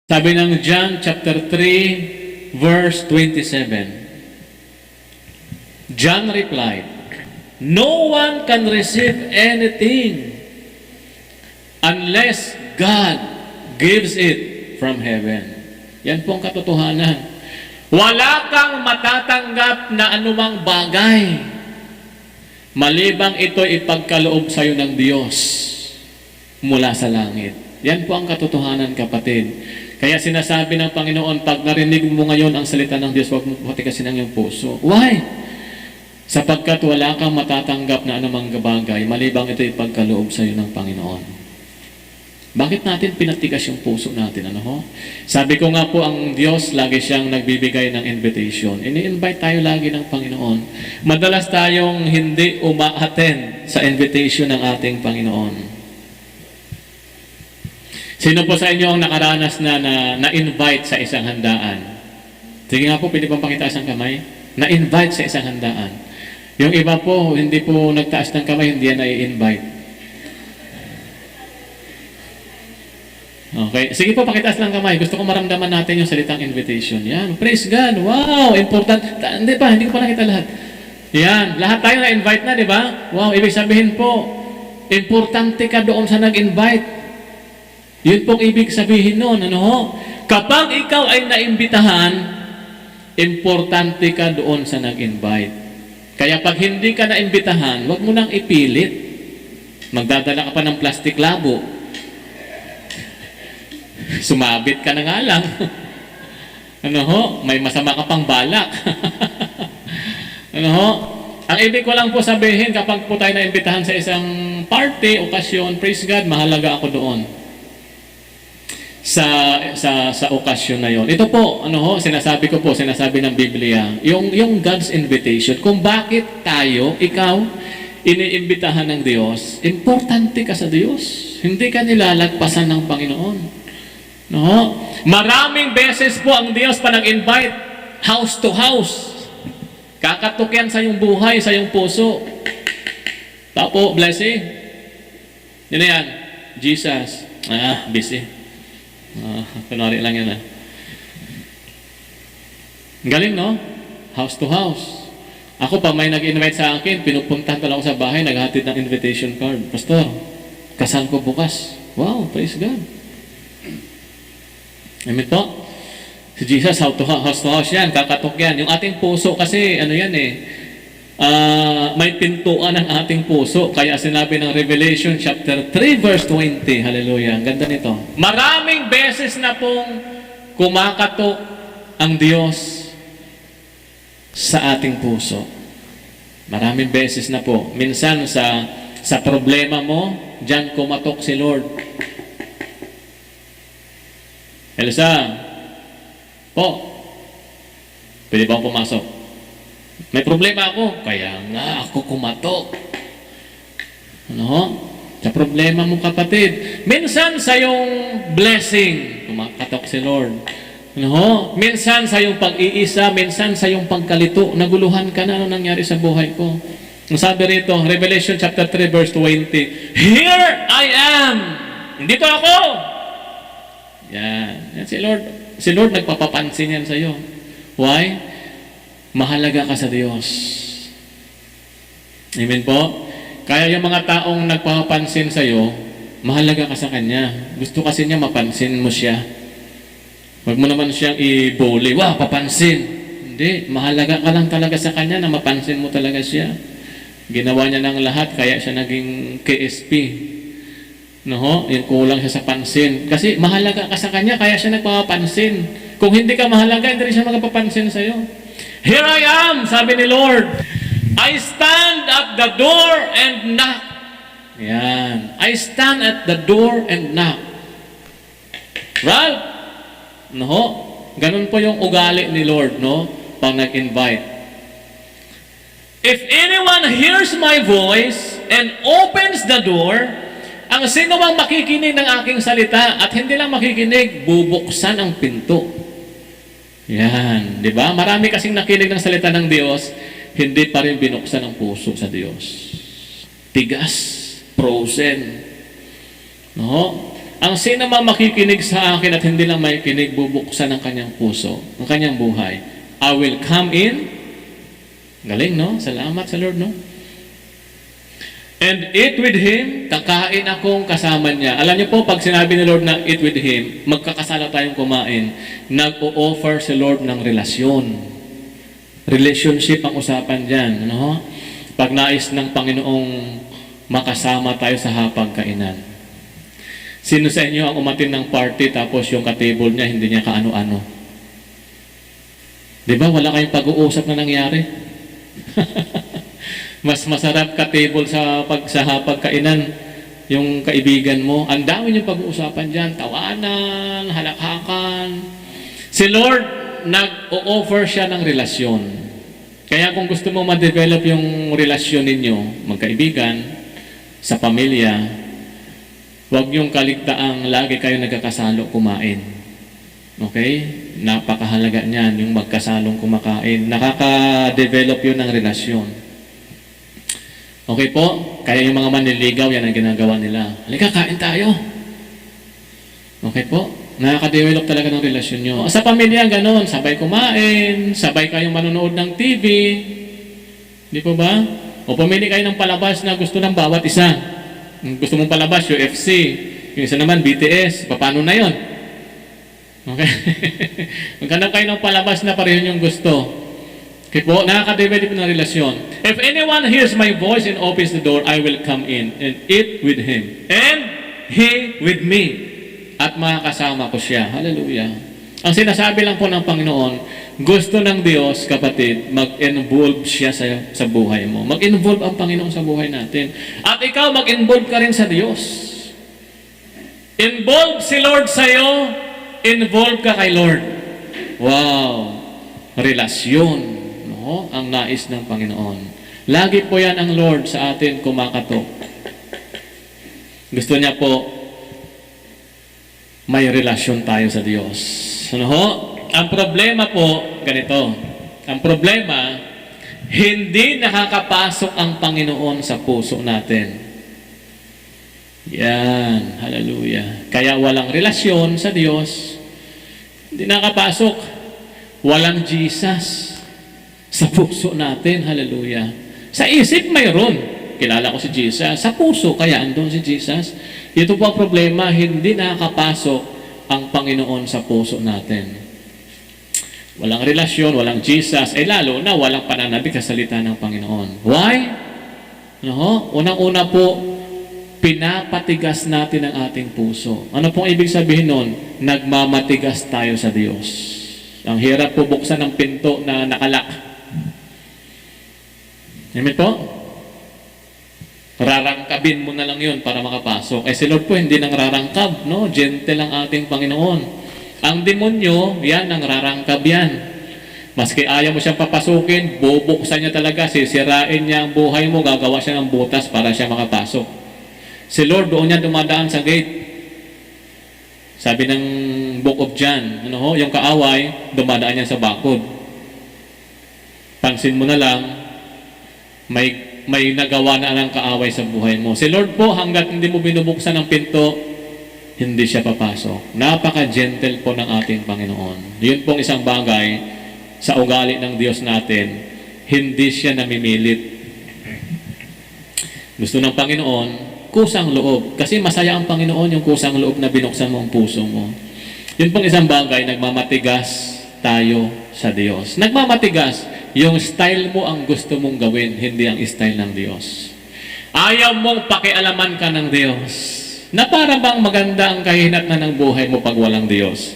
Sabi ng John chapter 3, verse 27. John replied, "No one can receive anything unless God gives it from heaven." Yan po ang katotohanan. Wala kang matatanggap na anumang bagay malibang ito ipagkaloob sa iyo ng Diyos mula sa langit. Yan po ang katotohanan, kapatid. Kaya sinasabi ng Panginoon, pag narinig mo ngayon ang salita ng Diyos, huwag mo patikasin ang iyong puso. Why? Sapagkat wala kang matatanggap na anumang bagay malibang ito ipagkaloob sa iyo ng Panginoon. Bakit natin pinatigas yung puso natin? Ano ho? Sabi ko nga po, ang Diyos lagi siyang nagbibigay ng invitation. Ini-invite tayo lagi ng Panginoon. Madalas tayong hindi uma-attend sa invitation ng ating Panginoon. Sino po sa inyo ang nakaranas na-invite sa isang handaan? Sige nga po, pwede bang pakita isang kamay? Na-invite sa isang handaan. Yung iba po, hindi po nagtaas ng kamay, hindi yan na-invite. Okay. Sige po, pakitaas lang kamay. Gusto ko maramdaman natin yung salitang invitation. Yan. Praise God. Wow. Important. Hindi ko pa nakita lahat. Yan. Lahat tayo na-invite na, di ba? Wow. Ibig sabihin po, importante ka doon sa nag-invite. Yun pong ibig sabihin nun. Ano ho? Kapag ikaw ay naimbitahan, importante ka doon sa nag-invite. Kaya pag hindi ka naimbitahan, huwag mo nang ipilit. Magdadala ka pa ng plastic labo. Sumabit ka na nga lang. Ano ho? May masama ka pang balak. Ano ho? Ang ibig ko lang po sabihin, kapag po tayo naimbitahan sa isang party, okasyon, praise God, mahalaga ako doon. Sa okasyon na yon. Ito po, ano ho, sinasabi ng Biblia, yung God's invitation, kung bakit tayo, ikaw, iniimbitahan ng Diyos, importante ka sa Diyos. Hindi ka nilalagpasan ng Panginoon. No? Maraming beses po ang Diyos pa nag-invite house to house. Kakatok yan sa iyong buhay, sa iyong puso. Tapo, blessing. Yun na yan. Jesus. Busy. Kunwari lang yan. Galing, no? House to house. Ako pa, may nag-invite sa akin, pinupuntahan talaga ako sa bahay, naghatid ng invitation card. Pastor, kasal ko bukas. Wow, praise God. Amen po? Si Jesus, house to house yan, kakatok yan. Yung ating puso kasi, ano yan may pintuan ang ating puso. Kaya sinabi ng Revelation chapter 3 verse 20, hallelujah, ang ganda nito. Maraming beses na pong kumakatok ang Diyos sa ating puso. Maraming beses na po. Minsan sa problema mo, diyan kumatok si Lord. Elsa, po, pwede ba akong pumasok? May problema ako. Kaya nga ako kumatok. Ano? Sa problema mo, kapatid. Minsan sa yung blessing, kumakatok si Lord. Ano? Minsan sa yung pag-iisa, minsan sa yung pagkalito, naguluhan ka na, ano nangyari sa buhay ko. Ang sabi rito, Revelation chapter 3 verse 20, "Here I am." Dito ako. Yan. Yan si Lord. Si Lord nagpapapansin yan sa iyo. Why? Mahalaga ka sa Diyos. Amen po? Kaya yung mga taong nagpapapansin sa iyo, mahalaga ka sa Kanya. Gusto kasi niya mapansin mo siya. Huwag mo naman siyang i-bully. Wow, papansin. Hindi. Mahalaga ka lang talaga sa Kanya na mapansin mo talaga siya. Ginawa niya ng lahat, kaya siya naging KSP. No, yung kulang siya sa pansin. Kasi mahalaga ka sa Kanya, kaya siya nagpapansin. Kung hindi ka mahalaga, hindi rin siya magpapansin sa iyo. Here I am, sabi ni Lord. I stand at the door and knock. Yan. I stand at the door and knock. Right? No? Ganun po yung ugali ni Lord, no? Pag nag-invite. If anyone hears my voice and opens the door, ang sino mang makikinig ng aking salita at hindi lang makikinig, bubuksan ang pinto. Yan, di ba? Marami kasing nakinig ng salita ng Diyos, hindi pa rin binuksan ang puso sa Diyos. Tigas, frozen. No? Ang sino man makikinig sa akin at hindi lang makikinig, bubuksan ang kanyang puso, ang kanyang buhay. I will come in. Galing, no? Salamat sa Lord, no? And eat with Him, kakain akong kasama niya. Alam niyo po, pag sinabi ni Lord na eat with Him, magkakasala tayong kumain, nag-o-offer si Lord ng relasyon. Relationship ang usapan dyan, no? Pag nais ng Panginoong makasama tayo sa hapagkainan. Sino sa inyo ang umatin ng party tapos yung ka-table niya, hindi niya kaano-ano? Di ba, wala kayong pag-uusap na nangyari? Mas masarap ka-table sa hapagkainan, yung kaibigan mo. Ang dami yung pag-uusapan dyan, tawanan, halakhakan. Si Lord, nag-o-offer siya ng relasyon. Kaya kung gusto mo ma-develop yung relasyon ninyo, magkaibigan, sa pamilya, huwag yung kaligtaang lagi kayo nagkakasalo kumain. Okay? Napakahalaga niyan, yung magkasalong kumakain. Nakaka-develop yun ng relasyon. Okay po? Kaya yung mga manliligaw, yan ang ginagawa nila. Halika, kain tayo. Okay po? Nakaka-develop talaga ng relasyon nyo. Sa pamilya, ganun. Sabay kumain, sabay kayong manonood ng TV. Di po ba? O pumili kayo ng palabas na gusto ng bawat isa. Gusto mong palabas, UFC. Yung isa naman, BTS. Paano na yon? Okay? Maghanap kayo ng palabas na pareho yung gusto. Okay po, nakaka-develop ng relasyon. If anyone hears my voice and opens the door, I will come in and eat with him. And he with me. At makakasama ko siya. Hallelujah. Ang sinasabi lang po ng Panginoon, gusto ng Diyos, kapatid, mag-involve siya sa buhay mo. Mag-involve ang Panginoon sa buhay natin. At ikaw, mag-involve ka rin sa Diyos. Involve si Lord sa'yo, involve ka kay Lord. Wow! Relasyon. No? Ang nais ng Panginoon. Lagi po yan ang Lord sa atin kumakatok. Gusto niya po, may relasyon tayo sa Diyos. Ano ho? Ang problema po, ganito. Ang problema, hindi nakakapasok ang Panginoon sa puso natin. Yan. Hallelujah. Kaya walang relasyon sa Diyos. Hindi nakapasok. Walang Jesus sa puso natin. Hallelujah. Sa isip mayroon. Kilala ko si Jesus. Sa puso, kaya andun si Jesus. Ito po ang problema, hindi nakakapasok ang Panginoon sa puso natin. Walang relasyon, walang Jesus, lalo na walang pananabik sa salita ng Panginoon. Why? No? Unang-una po, pinapatigas natin ang ating puso. Ano pong ibig sabihin nun? Nagmamatigas tayo sa Diyos. Ang hirap po buksan ng pinto na nakalak. Amen po? Rarangkabin mo na lang yun para makapasok. Si Lord po hindi nang rarangkab, no? Gentle ang ating Panginoon. Ang demonyo, yan, ang rarangkab yan. Maski ayaw mo siyang papasukin, bubuksan niya talaga, sisirain niya ang buhay mo, gagawa siya ng butas para siya makapasok. Si Lord, doon niya dumadaan sa gate. Sabi ng Book of John, ano ho, yung kaaway, dumadaan niya sa bakod. Pansin mo na lang, may nagawa na ng kaaway sa buhay mo. Si Lord po, hanggat hindi mo binubuksan ang pinto, hindi siya papasok. Napaka-gentle po ng ating Panginoon. Yun pong isang bagay sa ugali ng Diyos natin, hindi siya namimilit. Gusto ng Panginoon, kusang loob. Kasi masaya ang Panginoon yung kusang loob na binuksan mo ang puso mo. Yun pong isang bagay, nagmamatigas tayo sa Diyos. Nagmamatigas, yung style mo ang gusto mong gawin, hindi ang style ng Diyos. Ayaw mong pakialaman ka ng Diyos. Na para bang maganda ang kahinatnan ng buhay mo pag walang Diyos.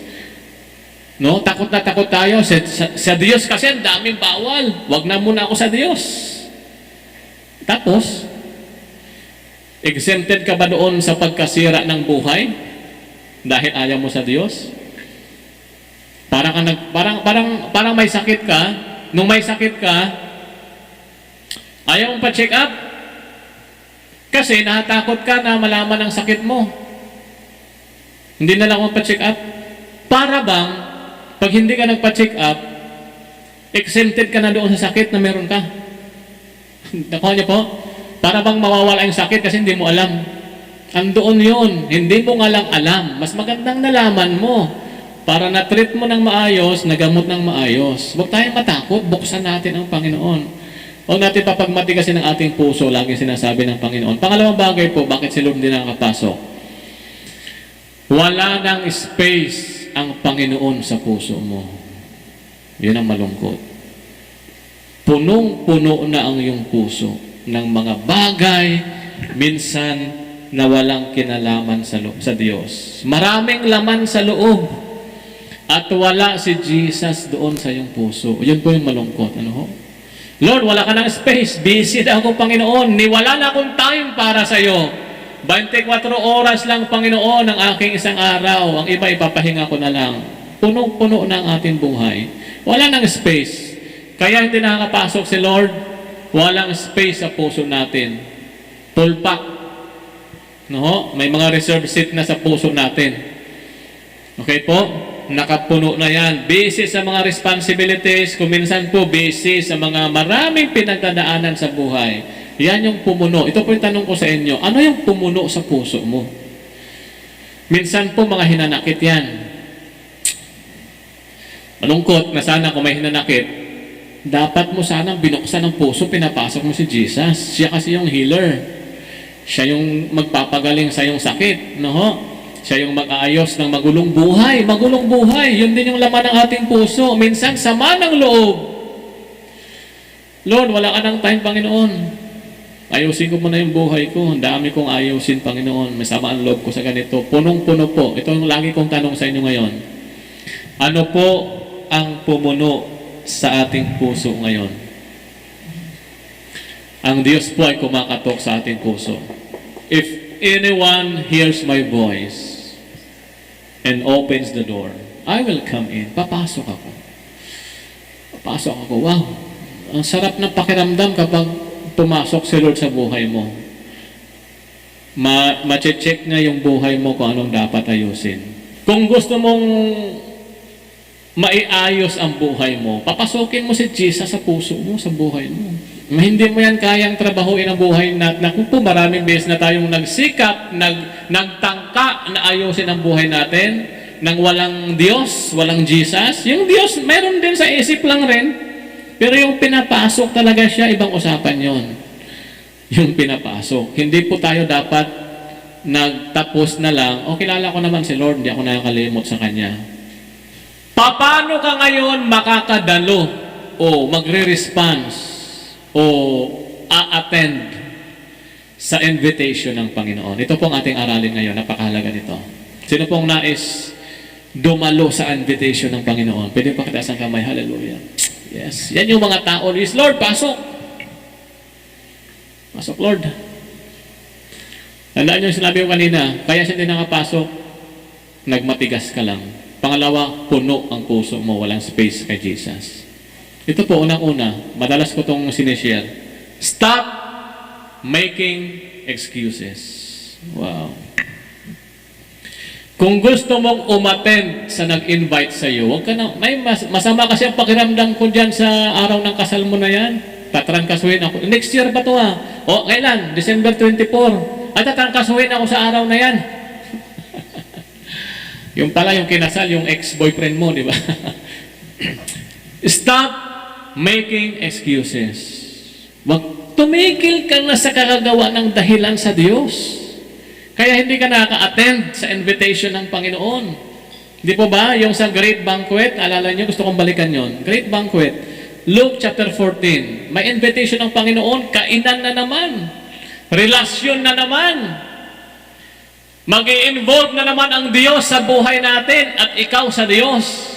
No? Takot na takot tayo. Sa Diyos kasi ang daming bawal. Wag na muna ako sa Diyos. Tapos, exempted ka ba doon sa pagkasira ng buhay? Dahil ayaw mo sa Diyos? Parang may sakit ka. Nung may sakit ka, ayaw mong pa-check up. Kasi natakot ka na malaman ang sakit mo. Hindi na lang magpa-check up. Para bang, pag hindi ka nagpa-check up, exempted ka na doon sa sakit na meron ka. Nakuha niyo po? Para bang mawawala yung sakit kasi hindi mo alam. Andoon yun. Hindi mo nga lang alam. Mas magandang nalaman mo para na-treat mo ng maayos, nagamot ng maayos. Huwag tayong matakot. Buksan natin ang Panginoon. Huwag natin papagmatigasin ang ating puso. Lagi sinasabi ng Panginoon. Pangalawang bagay po, bakit si Lord hindi nakakapasok? Wala nang space ang Panginoon sa puso mo. Yun ang malungkot. Punong-puno na ang iyong puso ng mga bagay, minsan na walang kinalaman sa Diyos. Maraming laman sa loob at wala si Jesus doon sa iyong puso. Yun po yung malungkot. Ano ho? Lord, wala ka ng space. Busy na ako, Panginoon. Wala na akong time para sa iyo. 24 oras lang, Panginoon, ang aking isang araw. Ang iba, ipapahinga ko na lang. Punong-puno na ang ating buhay. Wala nang space. Kaya hindi nakakapasok si Lord. Walang space sa puso natin. Full pack. No? May mga reserve seat na sa puso natin. Okay po? Nakapuno na yan. Busy sa mga responsibilities. Kuminsan po, busy sa mga maraming pinagdadaanan sa buhay. Yan yung pumuno. Ito po yung tanong ko sa inyo. Ano yung pumuno sa puso mo? Minsan po mga hinanakit yan. Malungkot na sana kung may hinanakit, dapat mo sanang binuksan ang puso, pinapasok mo si Jesus. Siya kasi yung healer. Siya yung magpapagaling sa iyong sakit. No? Siya yung mag-aayos ng magulong buhay. Magulong buhay. Yun din yung laman ng ating puso. Minsan, sama ng loob. Lord, wala ka ng time, Panginoon. Ayusin ko muna yung buhay ko. Ang dami kong ayusin, Panginoon. May sama ang loob ko sa ganito. Punong-puno po. Ito yung lagi kong tanong sa inyo ngayon. Ano po ang pumuno sa ating puso ngayon? Ang Diyos po ay kumakatok sa ating puso. If anyone hears my voice and opens the door, I will come in. Papasok ako. Papasok ako. Wow! Ang sarap ng pakiramdam kapag pumasok si Lord sa buhay mo. Ma-check na yung buhay mo kung anong dapat ayusin. Kung gusto mong maiayos ang buhay mo, papasukin mo si Jesus sa puso mo, sa buhay mo. Hindi mo yan kayang trabahuin ang buhay natin. Kung po maraming beses na tayong nagsikap, nagtangka na ayusin ang buhay natin nang walang Diyos, walang Jesus. Yung Diyos, meron din sa isip lang rin. Pero yung pinapasok talaga siya, ibang usapan yon. Yung pinapasok. Hindi po tayo dapat nagtapos na lang, o kilala ko naman si Lord, hindi ako nakakalimot sa Kanya. Paano ka ngayon makakadalo o magre-response o a-attend sa invitation ng Panginoon? Ito pong ating aralin ngayon. Napakahalaga nito. Sino pong nais dumalo sa invitation ng Panginoon? Pwede pa kitaas ang kamay. Hallelujah. Yes. Yan yung mga tao. Yes, Lord, pasok. Pasok, Lord. Tandaan nyo yung sinabi ko kanina, kaya siya hindi nakapasok, nagmatigas ka lang. Pangalawa, puno ang puso mo, walang space kay Jesus. Ito po, unang-una, madalas ko itong sinishare. Stop making excuses. Wow. Kung gusto mong umattend sa nag-invite sa iyo, wag ka na, masama kasi ang pakiramdam ko dyan sa araw ng kasal mo na yan. Tatrangkasuhin ako. Next year ba ito O, kailan? December 24. Ay, tatrangkasuhin ako sa araw na yan. Yung pala, yung kinasal, yung ex-boyfriend mo, di ba? Stop making excuses. Wag tumigil ka na sa kakagawa ng dahilan sa Diyos. Kaya hindi ka nakaka-attend sa invitation ng Panginoon. Di po ba? Yung sa Great Banquet, alala niyo, gusto kong balikan yon. Great Banquet, Luke chapter 14. May invitation ng Panginoon, kainan na naman. Relasyon na naman. Mag-i-involve na naman ang Diyos sa buhay natin at ikaw sa Diyos.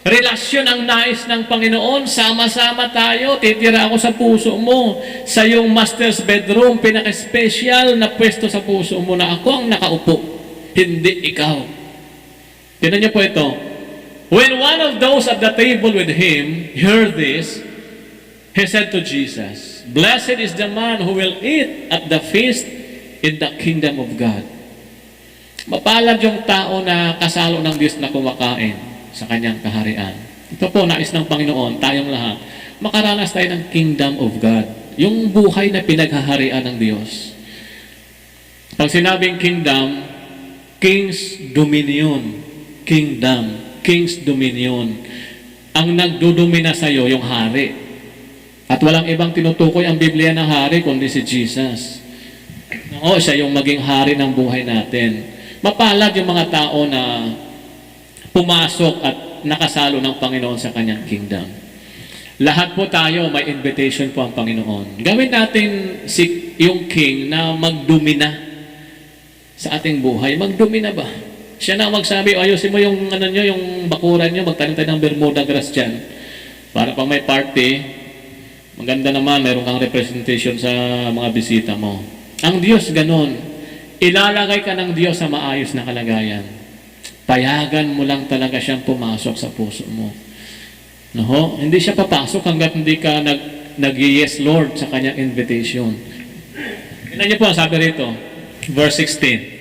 Relasyon ang nais ng Panginoon. Sama-sama tayo. Titira ako sa puso mo. Sa iyong master's bedroom, pinaka-special na pwesto sa puso mo na ako ang nakaupo. Hindi ikaw. Tingnan niyo po ito. When one of those at the table with him heard this, he said to Jesus, "Blessed is the man who will eat at the feast in the kingdom of God." Mapalad yung tao na kasalo ng Diyos na kumakain sa kanyang kaharian. Ito po, nais ng Panginoon, tayong lahat, makaranas tayo ng kingdom of God. Yung buhay na pinaghaharian ng Diyos. Pag sinabing kingdom, king's dominion. Kingdom, king's dominion. Ang nagdudumina sa iyo, yung hari. At walang ibang tinutukoy ang Biblia ng hari, kundi si Jesus. Oo, siya yung maging hari ng buhay natin. Mapalad yung mga tao na pumasok at nakasalo ng Panginoon sa kanyang kingdom. Lahat po tayo, may invitation po ang Panginoon. Gawin natin yung king na magdumina sa ating buhay. Magdumina ba? Siya na magsabi, ayusin mo yung, yung bakuran nyo, magtanim tayo ng Bermuda grass dyan. Para pag may party, maganda naman, mayroon kang representation sa mga bisita mo. Ang Diyos ganun. Ilalagay ka ng Diyos sa maayos na kalagayan. Payagan mo lang talaga siyang pumasok sa puso mo. No? Hindi siya papasok hanggat hindi ka nag-yes Lord sa kanyang invitation. Tingnan niyo po ang sabi rito, verse 16.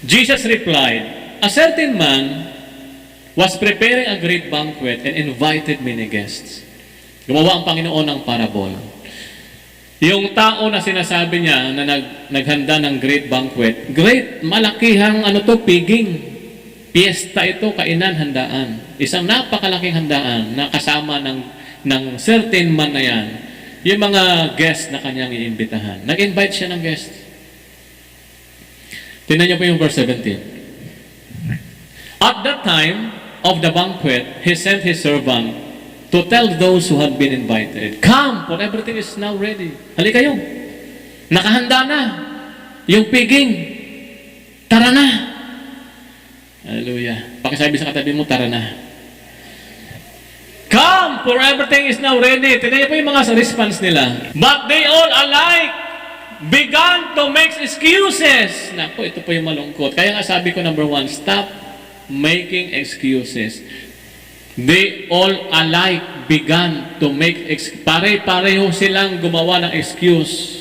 Jesus replied, "A certain man was preparing a great banquet and invited many guests." Gumawa ang Panginoon ng parabol. Yung tao na sinasabi niya na naghanda ng great banquet, great, malakihang piging. Piyesta ito, kainan, handaan. Isang napakalaking handaan na kasama ng certain man na yan, yung mga guests na kanyang iimbitahan. Nag-invite siya ng guests. Tingnan niyo po yung verse 17. At that time of the banquet, he sent his servant to tell those who had been invited, "Come, for everything is now ready." Halika kayo. Nakahanda na. Yung piging. Tara na. Hallelujah. Pakisabi sa katabi mo, tara na. Come, for everything is now ready. Tingnan niyo po yung mga response nila. But they all alike began to make excuses. Naku, ito po yung malungkot. Kaya nga sabi ko, number 1, stop making excuses. They all alike began to make excuses. Pare-pareho silang gumawa ng excuse.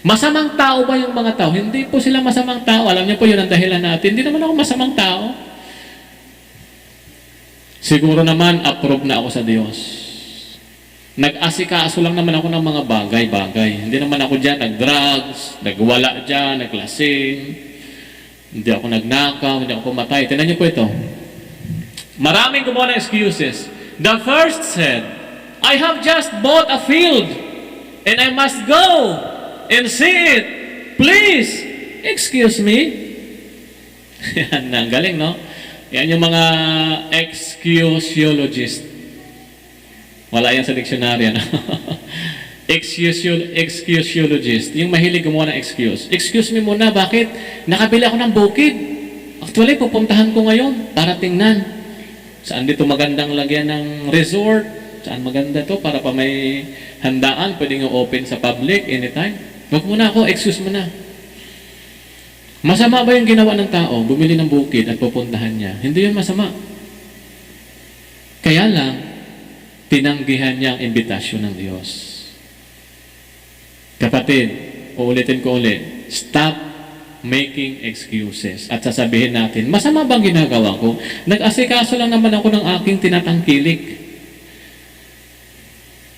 Masamang tao ba yung mga tao? Hindi po sila masamang tao. Alam niyo po yun ang dahilan natin. Hindi naman ako masamang tao. Siguro naman, approve na ako sa Diyos. Nag-asikaso lang naman ako ng mga bagay-bagay. Hindi naman ako dyan nag-drugs, nagwala dyan, naglasing. Hindi ako nagnakaw, hindi ako pumatay. Tingnan niyo po ito. Maraming gumawa ng excuses. The first said, "I have just bought a field and I must go and see it. Please, excuse me." Yan, ang galing, no? Yan yung mga excusiologist. Wala yan sa dictionary, ano? Excusiologist. Yung mahilig gumawa ng excuse. Excuse me muna, bakit? Nakabili ako ng bukid. Actually, pupuntahan ko ngayon para tingnan. Saan dito magandang lagyan ng resort? Saan maganda to para pa may handaan? Pwedeng open sa public anytime. Huwag muna ako, excuse mo na. Masama ba yung ginawa ng tao? Bumili ng bukid at pupuntahan niya. Hindi yun masama. Kaya lang, tinanggihan niya ang imbitasyon ng Diyos. Kapatid, uulitin ko ulit, stop making excuses. At sasabihin natin, masama bang ginagawa ko? Nag-asikaso lang naman ako ng aking tinatangkilik.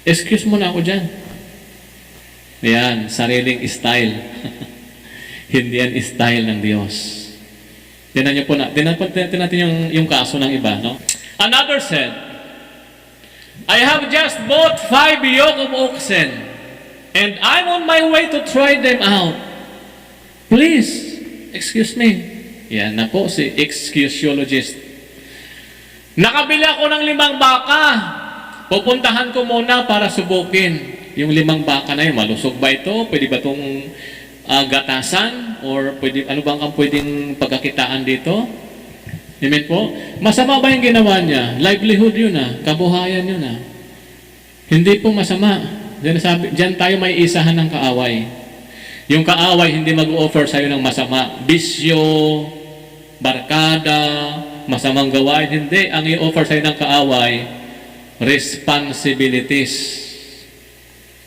Excuse mo na ako dyan. Yan, sariling style. Hindi yan style ng Diyos. Tinan niyo po natin yung kaso ng iba, no? Another said, "I have just bought 5 yoke of oxen, and I'm on my way to try them out. Please, excuse me." Yan na po si excusiologist. Nakabili ako ng 5 baka. Pupuntahan ko muna para subukin. Yung 5 baka na yun, malusog ba ito? Pwede ba itong gatasan? Or pwede, ano bang ang pwedeng pagkakitaan dito? Amen po? Masama ba yung ginawa niya? Livelihood yun kabuhayan yun Hindi po masama. Diyan tayo may isahan ng kaaway. Yung kaaway hindi mag-offer sa'yo ng masama. Bisyo, barkada, masamang gawain. Hindi. Ang i-offer sa'yo ng kaaway, responsibilities.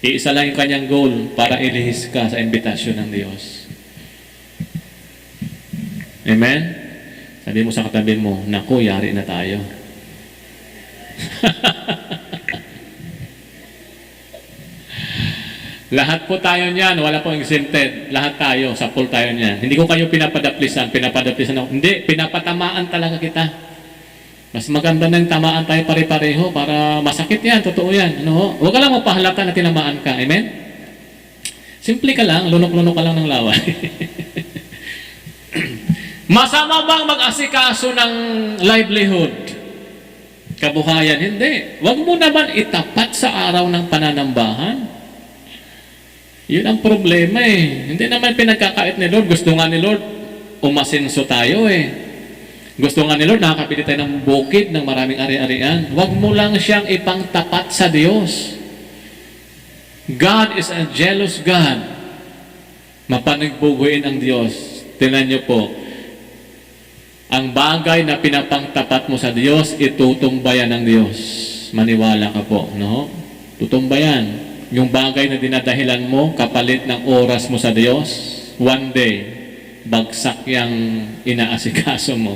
Iisa lang yung kanyang goal para ilihis ka sa imbitasyon ng Diyos. Amen? Sabi mo sa katabi mo, naku, yari na tayo. Lahat po tayo niyan, wala pong exempted. Lahat tayo, sa pool tayo niyan. Hindi ko kayo pinapadaplisan ako. Hindi, pinapatamaan talaga kita. Mas maganda na yung tamaan tayo pare-pareho para masakit yan, totoo yan. Ano? Huwag ka lang mapahalata na tinamaan ka. Amen? Simple ka lang, lunok-lunok ka lang ng laway. Masama bang mag-asikaso ng livelihood? Kabuhayan? Hindi. Huwag mo naman itapat sa araw ng pananambahan. Yun ang problema eh. Hindi naman pinagkakait ni Lord. Gusto nga ni Lord, umasenso tayo eh. Gusto nga ni Lord, nakakapili tayo ng bukid ng maraming ari-arian. Huwag mo lang siyang ipangtapat sa Diyos. God is a jealous God. Mapanagbuguin ang Diyos. Tingnan niyo po, ang bagay na pinapangtapat mo sa Diyos, itutumbayan ng Diyos. Maniwala ka po, no? Tutumbayan. Yung bagay na dinadahilan mo, kapalit ng oras mo sa Diyos, one day, bagsak yung inaasikaso mo.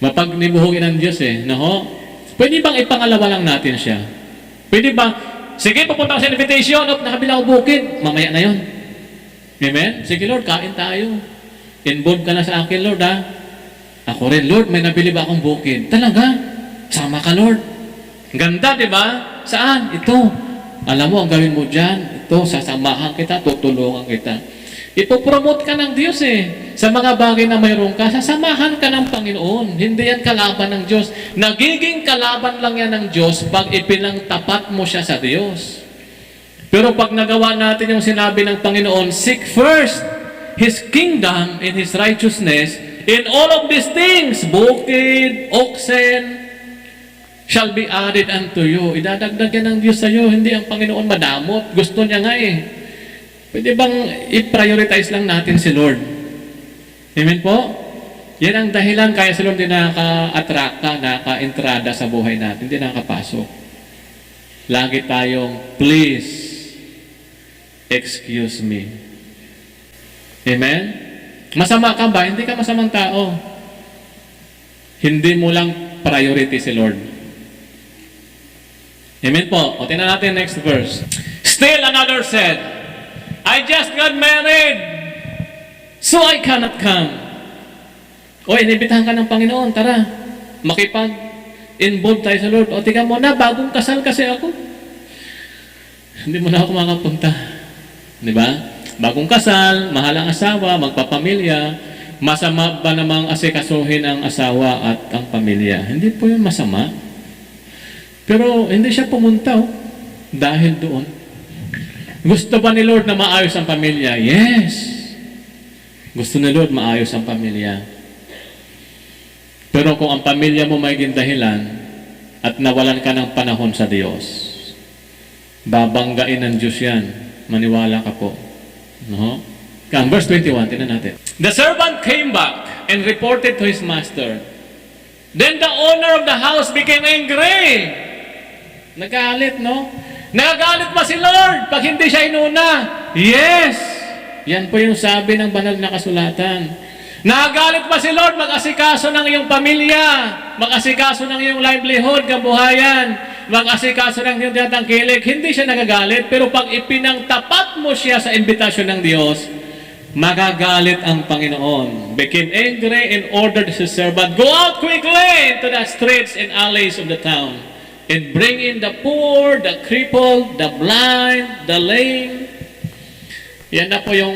Mapagnibuhugin ng Diyos eh, no? Pwede bang ipangalawa lang natin siya? Pwede bang, sige, pupunta ko sa invitation, nakabila ko bukid, mamaya na yon. Amen? Sige Lord, kain tayo. Involved ka na sa akin Lord ha. Ako rin, Lord, may nabili ba akong bukid? Talaga? Sama ka Lord. Ganda, di ba? Saan? Ito. Alam mo, ang gawin mo dyan, ito, sasamahan kita, tutulungan kita. Ipopromote ka ng Diyos eh. Sa mga bagay na mayroon ka, sasamahan ka ng Panginoon. Hindi yan kalaban ng Diyos. Nagiging kalaban lang yan ng Diyos pag ipinangtapat mo siya sa Diyos. Pero pag nagawa natin yung sinabi ng Panginoon, seek first His kingdom and His righteousness, in all of these things, bukid, oxen, shall be added unto you. Idadagdag yan ng Diyos sa iyo. Hindi ang Panginoon madamot. Gusto niya nga eh. Pwede bang i-prioritize lang natin si Lord? Amen po? Yan ang dahilan kaya si Lord hindi nakaka-attracta, nakaka-entrada sa buhay natin. Hindi nakakapasok. Lagi tayong, please, excuse me. Amen? Masama ka ba? Hindi ka masamang tao. Hindi mo lang priority si Lord. Amen po. O, tingnan natin next verse. Still another said, I just got married, so I cannot come. O, inibitahan ka ng Panginoon. Tara, makipag-involve tayo sa Lord. O, tingnan mo na, bagong kasal kasi ako. Hindi mo na ako makapunta. Di ba? Bagong kasal, mahal ang asawa, magpapamilya. Masama ba namang asikasuhin ang asawa at ang pamilya? Hindi po yun masama. Pero hindi siya pumunta dahil doon. Gusto ba ni Lord na maayos ang pamilya? Yes. Gusto ni Lord maayos ang pamilya. Pero kung ang pamilya mo may dahilan at nawalan ka ng panahon sa Diyos, babanggain ng Diyos yan. Maniwala ka po. No? Verse 21, tingnan natin. The servant came back and reported to his master. Then the owner of the house became angry. Nagalit, no? Nagalit ba si Lord pag hindi siya inuna? Yes! Yan po yung sabi ng banal na kasulatan. Nagalit ba si Lord mag-asikaso ng iyong pamilya? Mag-asikaso ng iyong livelihood, kabuhayan? Mag-asikaso ng iyong tinatangkilik? Hindi siya nagagalit. Pero pag ipinangtapat mo siya sa imbitasyon ng Diyos, magagalit ang Panginoon. Became angry and ordered his servant, go out quickly to the streets and alleys of the town, and bring in the poor, the crippled, the blind, the lame. Yan na po yung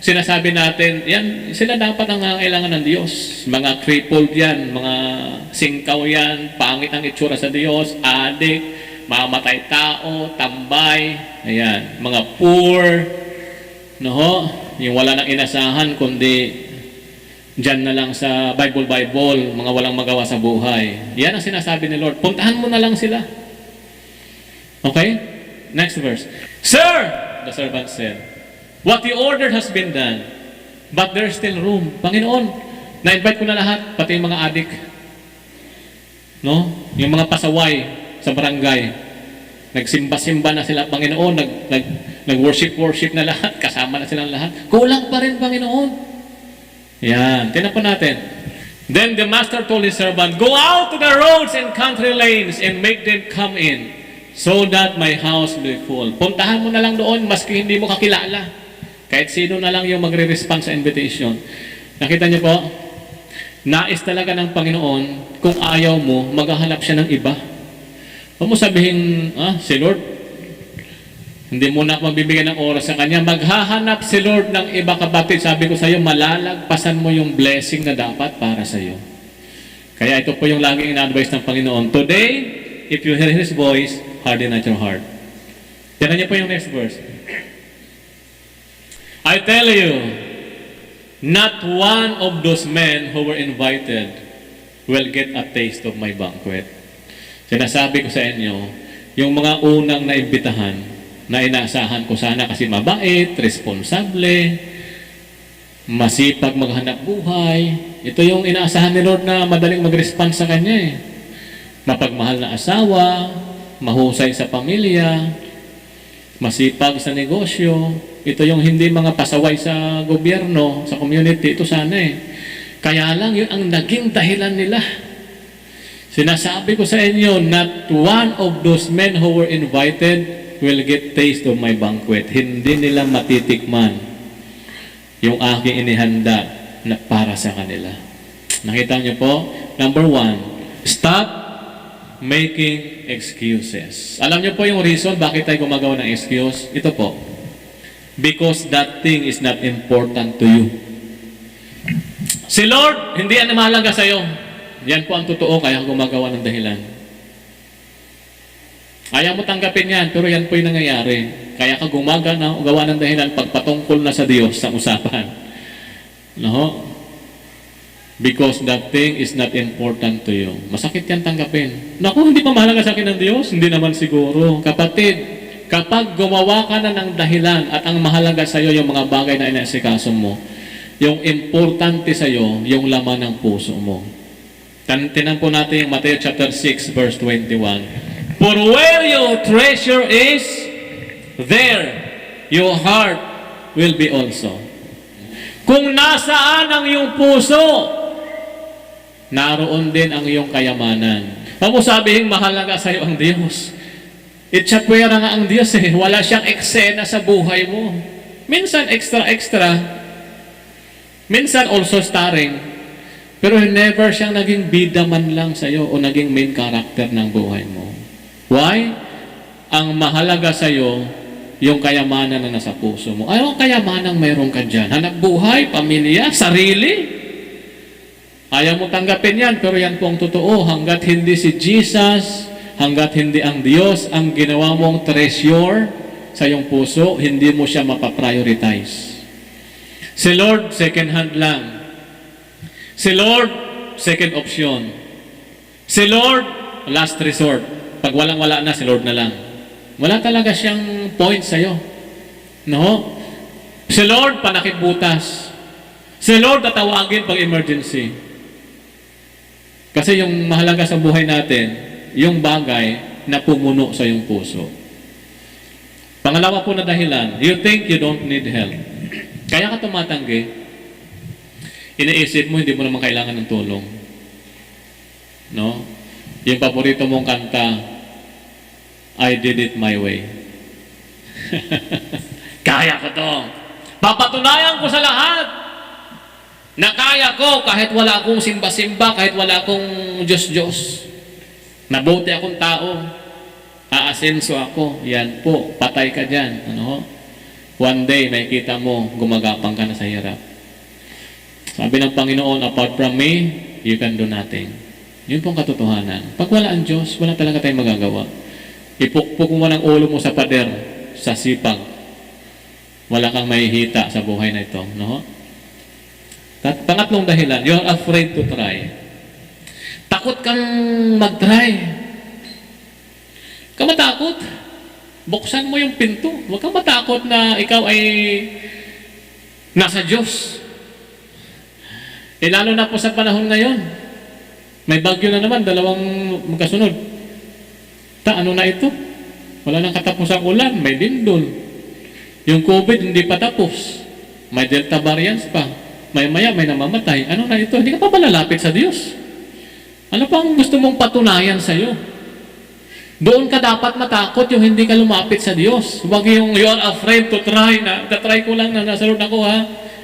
sinasabi natin. Yan, sila dapat ang kailangan ng Diyos. Mga crippled yan, mga singkaw yan, pangit ang itsura sa Diyos, adik, mamatay tao, tambay, ayan, mga poor, no, yung wala nang inasahan, kundi diyan na lang sa Bible, mga walang magawa sa buhay. Yan ang sinasabi ni Lord. Puntahan mo na lang sila. Okay? Next verse. Sir, the servant said, what you ordered has been done, but there's still room. Panginoon, na-invite ko na lahat, pati yung mga adik. No? Yung mga pasaway sa barangay. Nagsimba-simba na sila, Panginoon. Nag-worship na lahat. Kasama na silang lahat. Kulang pa rin, Panginoon. Yan, tinan po natin. Then the master told his servant, go out to the roads and country lanes and make them come in, so that my house will be full. Puntahan mo na lang doon, maski hindi mo kakilala. Kahit sino na lang yung magre-respond sa invitation. Nakita niyo po? Nais talaga ng Panginoon, kung ayaw mo, maghahanap siya ng iba. Huwag mo sabihin, si Lord, hindi mo na magbibigyan ng oras sa Kanya. Maghahanap si Lord ng iba, kapatid. Sabi ko sa iyo, malalagpasan mo yung blessing na dapat para sa iyo. Kaya ito po yung laging ina-advise ng Panginoon. Today, if you hear His voice, harden not your heart. Tignan niyo po yung next verse. I tell you, not one of those men who were invited will get a taste of my banquet. Sinasabi ko sa inyo, yung mga unang naimbitahan, na inaasahan ko sana kasi mabait, responsable, masipag maghanap buhay. Ito yung inaasahan ni Lord na madaling mag-respond sa Kanya eh. Mapagmahal na asawa, mahusay sa pamilya, masipag sa negosyo. Ito yung hindi mga pasaway sa gobyerno, sa community. Ito sana eh. Kaya lang yun ang naging dahilan nila. Sinasabi ko sa inyo, not one of those men who were invited will get taste of my banquet. Hindi nila matitikman yung aking inihanda na para sa kanila. Nakita niyo po? Number 1, stop making excuses. Alam niyo po yung reason bakit tayo gumagawa ng excuse? Ito po. Because that thing is not important to you. Si Lord, hindi yan mahalaga sa iyo. Yan po ang totoo, kaya gumagawa ng dahilan. Ayaw mo tanggapin yan, pero yan po yung nangyayari. Kaya ka gawa ng dahilan pagpatungkol na sa Diyos sa usapan. No? Because that thing is not important to you. Masakit yan tanggapin. Naku, hindi pa mahalaga sa akin ng Diyos? Hindi naman siguro. Kapatid, kapag gumawa ka na ng dahilan at ang mahalaga sa iyo yung mga bagay na inaasikaso mo, yung importante sa iyo, yung laman ng puso mo. Tinan po natin yung Matthew chapter 6 verse 21. For where your treasure is, there your heart will be also. Kung nasaan ang iyong puso, naroon din ang iyong kayamanan. Huwag mo sabihin mahalaga sa iyo ang Diyos. Itchapwera nga ang Diyos eh. Wala siyang eksena sa buhay mo. Minsan extra. Minsan also starring. Pero never siyang naging bida man lang sa iyo o naging main character ng buhay mo. Why? Ang mahalaga sa iyo, yung kayamanan na nasa puso mo. Ano ang kayamanang mayroon ka dyan? Hanap buhay, pamilya, sarili? Ayaw mo tanggapin yan, pero yan po ang totoo. Hanggat hindi si Jesus, hanggat hindi ang Diyos ang ginawa mong treasure sa iyong puso, hindi mo siya mapaprioritize. Si Lord, second hand lang. Si Lord, second option. Si Lord, last resort. Pag walang-wala na, si Lord na lang. Wala talaga siyang point sa iyo. No? Si Lord, panakitbutas. Si Lord, tatawagin pag emergency. Kasi yung mahalaga sa buhay natin, yung bagay na pumuno sa iyong puso. Pangalawa po na dahilan, you think you don't need help. Kaya ka tumatanggi, iniisip mo, hindi mo naman kailangan ng tulong. No? Yung paborito mong kanta, I did it my way. Kaya ko to. Papatunayan ko sa lahat na kaya ko kahit wala akong simba-simba, kahit wala akong Diyos-Diyos. Nabuti akong tao. Aasenso ako. Yan po. Patay ka dyan. Ano? One day, makikita mo, gumagapang ka na sa hirap. Sabi ng Panginoon, apart from me, you can do nothing. Yun pong katotohanan. Pag wala ang Diyos, wala talaga tayong magagawa. Ipukpok mo ng ulo mo sa pader, sa sipag. Wala kang mahihita sa buhay na ito. No? At pangatlong dahilan, you're afraid to try. Takot kang mag-try. Huwag kang matakot. Buksan mo yung pinto. Huwag kang matakot na ikaw ay nasa Diyos. Lalo na po sa panahon ngayon. May bagyo na naman, 2 magkasunod. Ano na ito? Wala nang katapusang ulan, may lindol. Yung COVID hindi pa tapos. May Delta variants pa. Maya may namamatay. Ano na ito? Hindi ka pa malalapit sa Diyos. Ano pang gusto mong patunayan sa iyo? Doon ka dapat matakot yung hindi ka lumapit sa Diyos. Huwag yung you are afraid to try na, tatry ko lang na nasa Lord ako ha.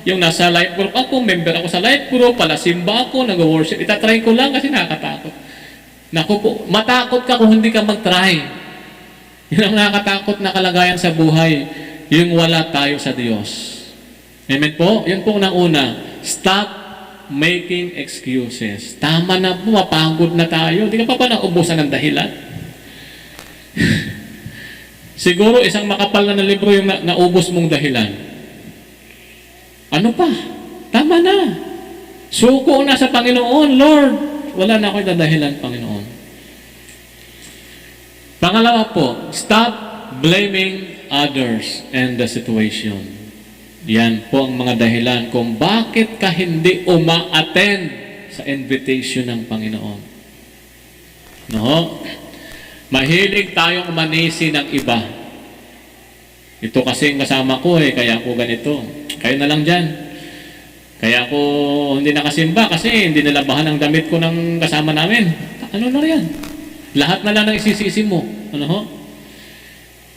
Yung nasa life group ako, member ako sa life group, pala simba ako, nag-worship, itatry ko lang kasi nakakatakot. Naku po, matakot ka kung hindi ka mag-try. Yun ang nakakatakot na kalagayan sa buhay, yung wala tayo sa Diyos. Amen po? Yun po ang una. Stop making excuses. Tama na po, mapagod na tayo. Hindi ka pa naubusan ng dahilan. Siguro isang makapal na libro yung naubos mong dahilan. Ano pa? Tama na. Suko na sa Panginoon, Lord. Wala na ako'y dadahilan, Panginoon. Pangalawa po, stop blaming others and the situation. Yan po ang mga dahilan kung bakit ka hindi uma-attend sa invitation ng Panginoon. No? Mahilig tayong manisi ng iba. Ito kasi ang kasama ko kaya ako ganito. Kayo na lang dyan. Kaya ako hindi nakasimba kasi hindi nalabahan ang damit ko ng kasama namin. Ano na yan? Lahat na lang ang isisisi mo. Ano ho?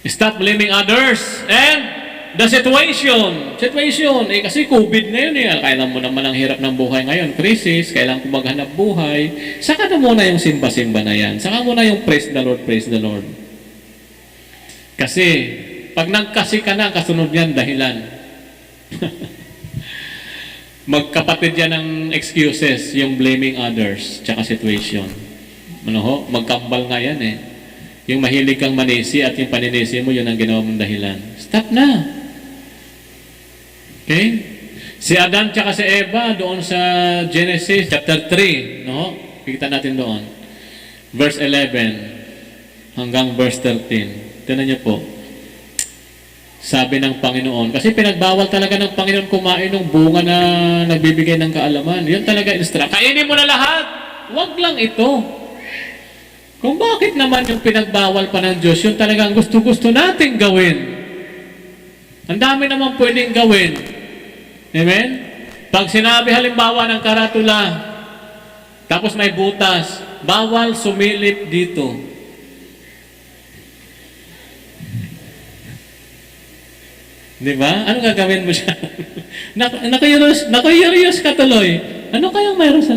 Stop blaming others and the situation. Kasi COVID na yun Kailan mo naman ang hirap ng buhay ngayon. Crisis, kailangan ko maghanap buhay. Saka na muna yung simba-simba na yan. Saka muna yung praise the Lord, praise the Lord. Kasi, pag nagkasi ka na, kasunod yan dahilan. Magkapatid yan ng excuses, yung blaming others, tsaka situation. Ano ho? Magkambal nga yan Yung mahilig kang manisi at yung paninisi mo, yun ang ginawa mong dahilan. Stop na. Okay? Si Adan tsaka si Eva doon sa Genesis chapter 3, no? Kita natin doon. Verse 11 hanggang verse 13. Tingnan niyo po. Sabi ng Panginoon, kasi pinagbawal talaga ng Panginoon kumain ng bunga na nagbibigay ng kaalaman. Yun talaga instruct. Kainin mo na lahat. Huwag lang ito. Kung bakit naman yung pinagbawal pa ng Diyos, yun talagang gusto-gusto nating gawin. Ang dami naman pwedeng gawin. Amen? Pag sinabi halimbawa ng karatula, tapos may butas, bawal sumilip dito. Di ba? Ano gagawin mo siya? Nakayurious ka tuloy. Ano kayang mayroon sa...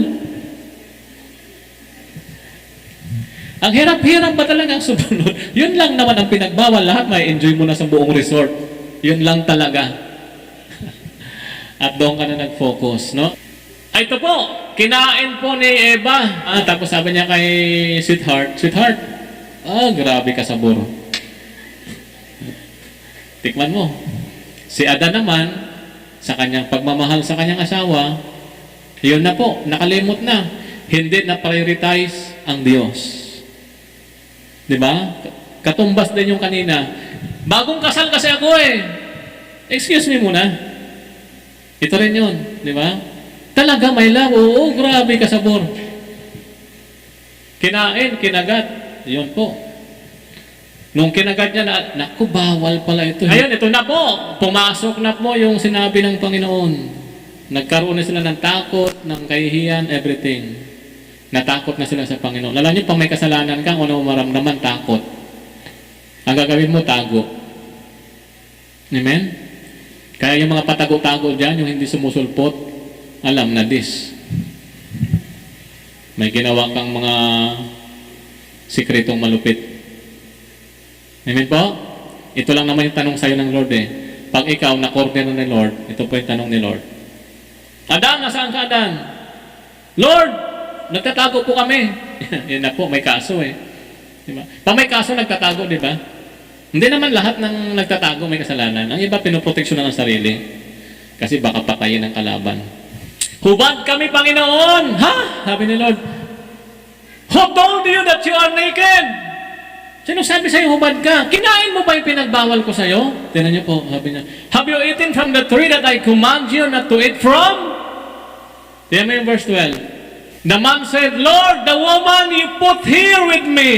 Ang hirap-hirap ba talaga ang sumunod? Yun lang naman ang pinagbawal. Lahat may enjoy mo na sa buong resort. Yun lang talaga. At doon ka na nag-focus, no? Ay, ito po, kinain po ni Eva. Tapos sabi niya kay Sweetheart, grabe ka sabor. Tikman mo. Si Adan naman, sa kanyang pagmamahal sa kanyang asawa, yun na po, nakalimot na. Hindi na prioritize ang Diyos. Diba? Katumbas din yung kanina. Bagong kasal kasi ako Excuse me muna. Ito rin yun, di ba? Talaga may love. Oo, grabe ka sabor. Kinain, kinagat. Yun po. Nung kinagat niya, naku, bawal pala ito. Ayun, ito na po. Pumasok na po yung sinabi ng Panginoon. Nagkaroon na sila ng takot, ng kahihiyan, everything. Natakot na sila sa Panginoon. Alam niyo, pag may kasalanan ka, ano maramdaman, takot. Ang gagawin mo, tago. Amen? Kaya yung mga patago-tago dyan, yung hindi sumusulpot, alam na this. May ginawa kang mga sikretong malupit. Amen po? Ito lang naman yung tanong sa'yo ng Lord Pag ikaw na-corner ni Lord, ito po yung tanong ni Lord. Adan, nasaan ka, Adan? Lord, nagtatago po kami. Yan na po, may kaso Diba? Pag may kaso, nagtatago, di ba? Hindi naman lahat ng nagtatago may kasalanan. Ang iba, pinoproteksyon na ng sarili. Kasi baka patayin ang kalaban. Hubad kami, Panginoon! Ha? Sabi ni Lord. Who told you that you are naked? Sino sabi sa'yo, hubad ka? Kinain mo ba yung pinagbawal ko sa'yo? Tignan niyo po, sabi niya. Have you eaten from the tree that I command you not to eat from? Tignan mo yung verse 12. The man said, Lord, the woman you put here with me,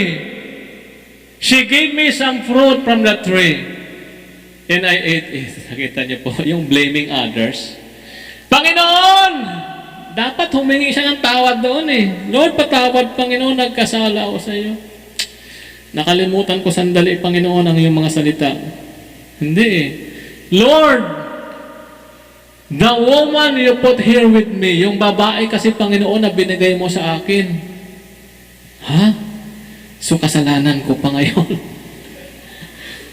she gave me some fruit from the tree. And I ate it. Nakita niyo po, yung blaming others. Panginoon! Dapat humingi siya ng tawad doon Lord, patawad, Panginoon, nagkasala ako sa iyo. Nakalimutan ko sandali, Panginoon, ang iyong mga salita. Hindi eh. Lord, the woman you put here with me, yung babae kasi, Panginoon, na binigay mo sa akin. Ha? So, kasalanan ko pa ngayon.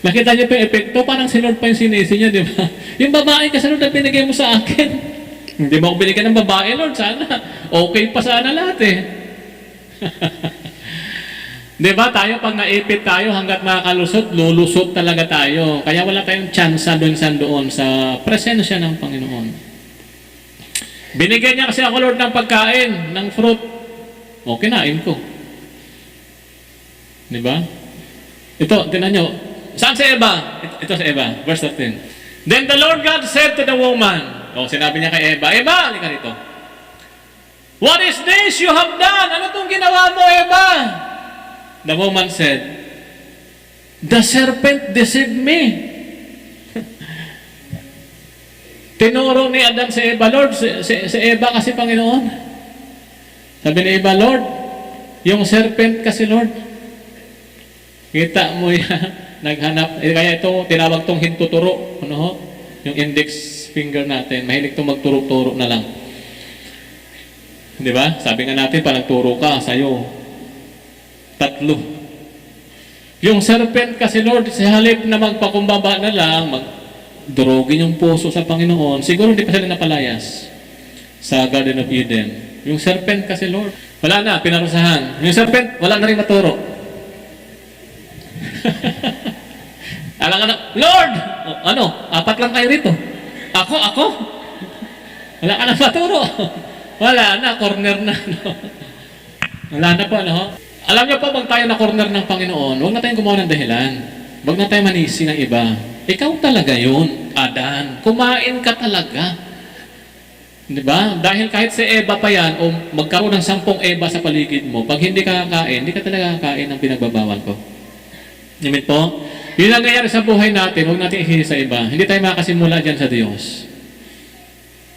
Nakita niyo pa yung epekto? Parang si Lord pa yung sinisi niya, di ba? Yung babae kasi, Lord, na binigay mo sa akin. Hindi mo ako binigyan ng babae, Lord. Sana. Okay pa sana lahat eh. Di ba? Tayo, pag naipit tayo, hanggat makakalusot, lulusot talaga tayo. Kaya wala tayong tsansa doon sa presensya ng Panginoon. Binigyan niya kasi ako, Lord, ng pagkain, ng fruit. O, kinain ko. Di ba? Ito, tinan nyo. Saan si Eva? Ito si Eva, verse 13. Then the Lord God said to the woman, sinabi niya kay Eva, Eva, halika rito. What is this you have done? Ano itong ginawa mo, Eva? The woman said, the serpent deceived me. Tinuro ni Adan si Eva, Lord, si Eva kasi Panginoon. Sabi ni Eva, Lord, yung serpent kasi, Lord, kita mo yan. Naghanap, kaya ito, tinawag tong hintuturo. Ano ho? Yung index finger natin, mahilig itong magturo-turo na lang. Di ba? Sabi nga natin, pag nagturo ka, sa'yo, 3. Yung serpent kasi, Lord, sa halip na magpakumbaba na lang, magdurugin yung puso sa Panginoon, siguro hindi pa sila napalayas sa Garden of Eden. Yung serpent kasi, Lord, wala na, pinarusahan. Yung serpent, wala na rin maturo. Alam ka na, Lord! 4 lang kayo rito. Ako? Wala ka na maturo. Wala na, corner na. Wala na po, Alam niyo po, pag tayo na corner ng Panginoon, huwag na tayong gumawa ng dahilan. Huwag na tayong manisi ng iba. Ikaw talaga yun, Adan. Kumain ka talaga. Diba? Dahil kahit si Eva pa yan, o magkaroon ng 10 Eva sa paligid mo, pag hindi ka kakain, hindi ka talaga kakain ng pinagbabawal ko. Amen po? Yun ang nangyayari sa buhay natin, huwag natin ihihi sa iba. Hindi tayo makasimula dyan sa Diyos.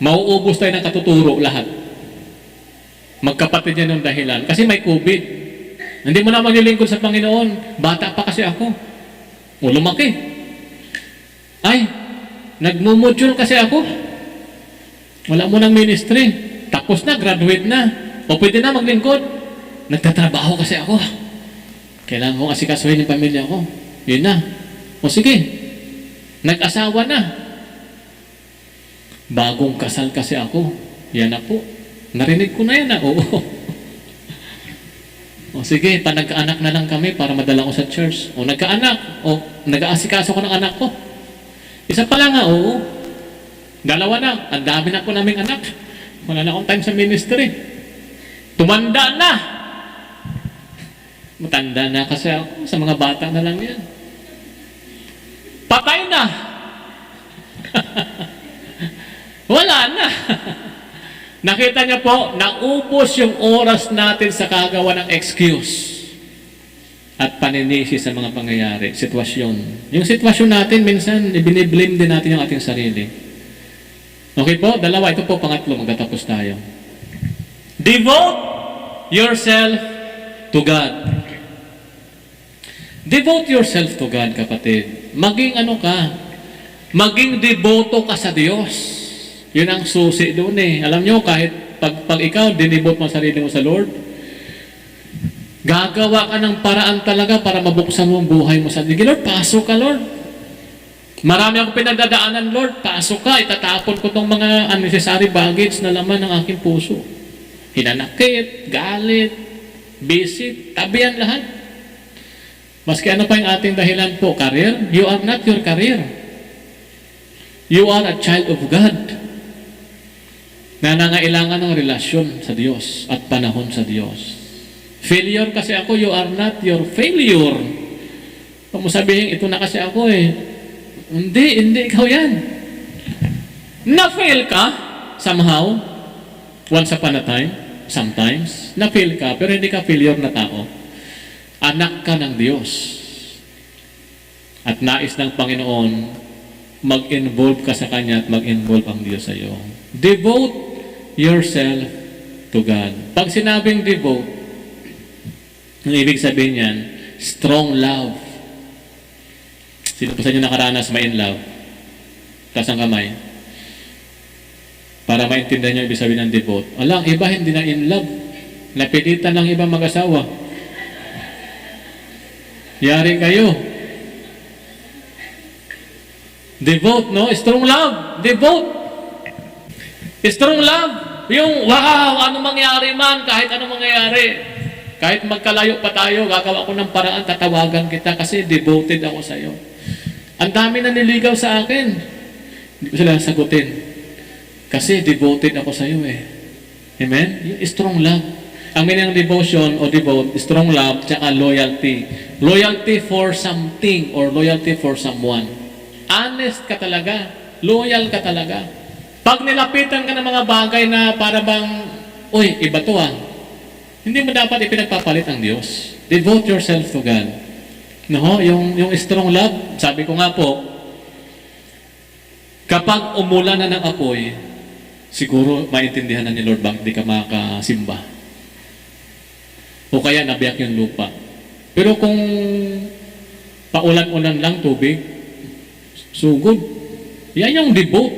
Mauubos tayo ng katuturo lahat. Magkapatid yan ng dahilan. Kasi may COVID. Hindi mo na maglilingkod sa Panginoon. Bata pa kasi ako. O lumaki. Ay, nagmumodule kasi ako. Wala mo ng ministry. Tapos na, graduate na. O pwede na maglingkod. Nagtatrabaho kasi ako. Kailangan kong asikasuhin yung pamilya ko. Yun na. O sige. Nag-asawa na. Bagong kasal kasi ako. Yan na po. Narinig ko na yan na. Oo. O sige, nagkaanak na lang kami para madala ko sa church. O nagkaanak. O nag-aasikaso ko ng anak ko. Isa pa lang oo. 2 na. Ang dami na po naming anak. Wala na akong time sa ministry. Tumanda na. Matanda na kasi ako. Sa mga bata na lang yan. Patay na. Wala na. Nakita niyo po, naubos yung oras natin sa kagawa ng excuse at paninisi sa mga pangyayari, sitwasyon. Yung sitwasyon natin, minsan, ibiniblame din natin yung ating sarili. Okay po? 2. Ito po, 3. Magtatapos tayo. Devote yourself to God. Devote yourself to God, kapatid. Maging maging deboto ka sa Diyos. Yun ang susi doon eh. Alam nyo, kahit pag ikaw, dinibot mo sarili mo sa Lord, gagawa ka ng paraan talaga para mabuksan mo ang buhay mo sa Diyos. Lord, pasok ka, Lord. Marami akong pinagdadaanan, Lord. Pasok ka, itatapon ko tong mga unnecessary baggage na laman ng aking puso. Hinanakit, galit, visit, tabihan lahat. Maski ano pa yung ating dahilan po, career, you are not your career. You are a child of God na nangailangan ng relasyon sa Diyos at panahon sa Diyos. Failure kasi ako, you are not your failure. Kung mo sabihin, ito na kasi ako eh. Hindi ikaw yan. Na-fail ka, somehow, once upon a time, sometimes, na-fail ka, pero hindi ka failure na tao. Anak ka ng Diyos. At nais ng Panginoon, mag-involve ka sa Kanya at mag-involve ang Diyos sa iyo. Devote yourself to God. Pag sinabing devote, ang ibig sabihin yan, Strong love. Sino po sa inyo nakaranas ma-in love? Taas ang kamay. Para maintindihan nyo ibig sabihin ng devote. Alang, iba hindi na in love. Napilitan ng ibang mag-asawa. Yari kayo. Devote, no? Strong love. Devote. Strong love. Yung, wow, ano mangyari man, kahit ano mangyayari. Kahit magkalayo pa tayo, gagawa ko ng paraan, tatawagan kita kasi devoted ako sa iyo. Ang dami na niligaw sa akin. Hindi ko sila sagutin. Kasi devoted ako sa iyo eh. Amen? Yung strong love. Ang meaning ng devotion o devote, strong love, tsaka loyalty. Loyalty for something or loyalty for someone. Honest ka talaga. Loyal ka talaga. Pag nilapitan ka ng mga bagay na para bang, uy, iba to ah. Hindi mo dapat ipinagpapalit ang Diyos. Devote yourself to God. No, yung strong love, sabi ko nga po, kapag umulan na ng apoy, siguro maintindihan na ni Lord bakit di ka makasimba. O kaya nabiyak yung lupa. Pero kung paulan-ulan lang tubig, sugod. Yan yung devote.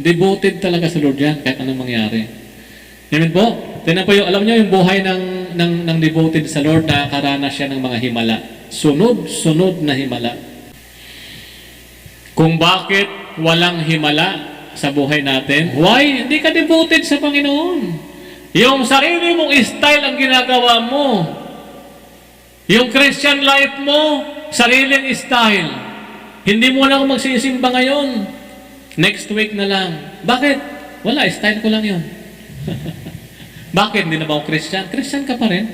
Devoted talaga sa Lord yan, kahit anong mangyari. Amen po? Tignan po yung, alam niyo yung buhay ng devoted sa Lord, nakakaranas siya ng mga himala. Sunod na himala. Kung bakit walang himala sa buhay natin, why? Hindi ka devoted sa Panginoon. Yung sarili mong style ang ginagawa mo. Yung Christian life mo, sariling style. Hindi mo lang magsisimba ngayon. Next week na lang. Bakit? Wala, style ko lang yun. Bakit? Hindi na ba ako Christian? Christian ka pa rin.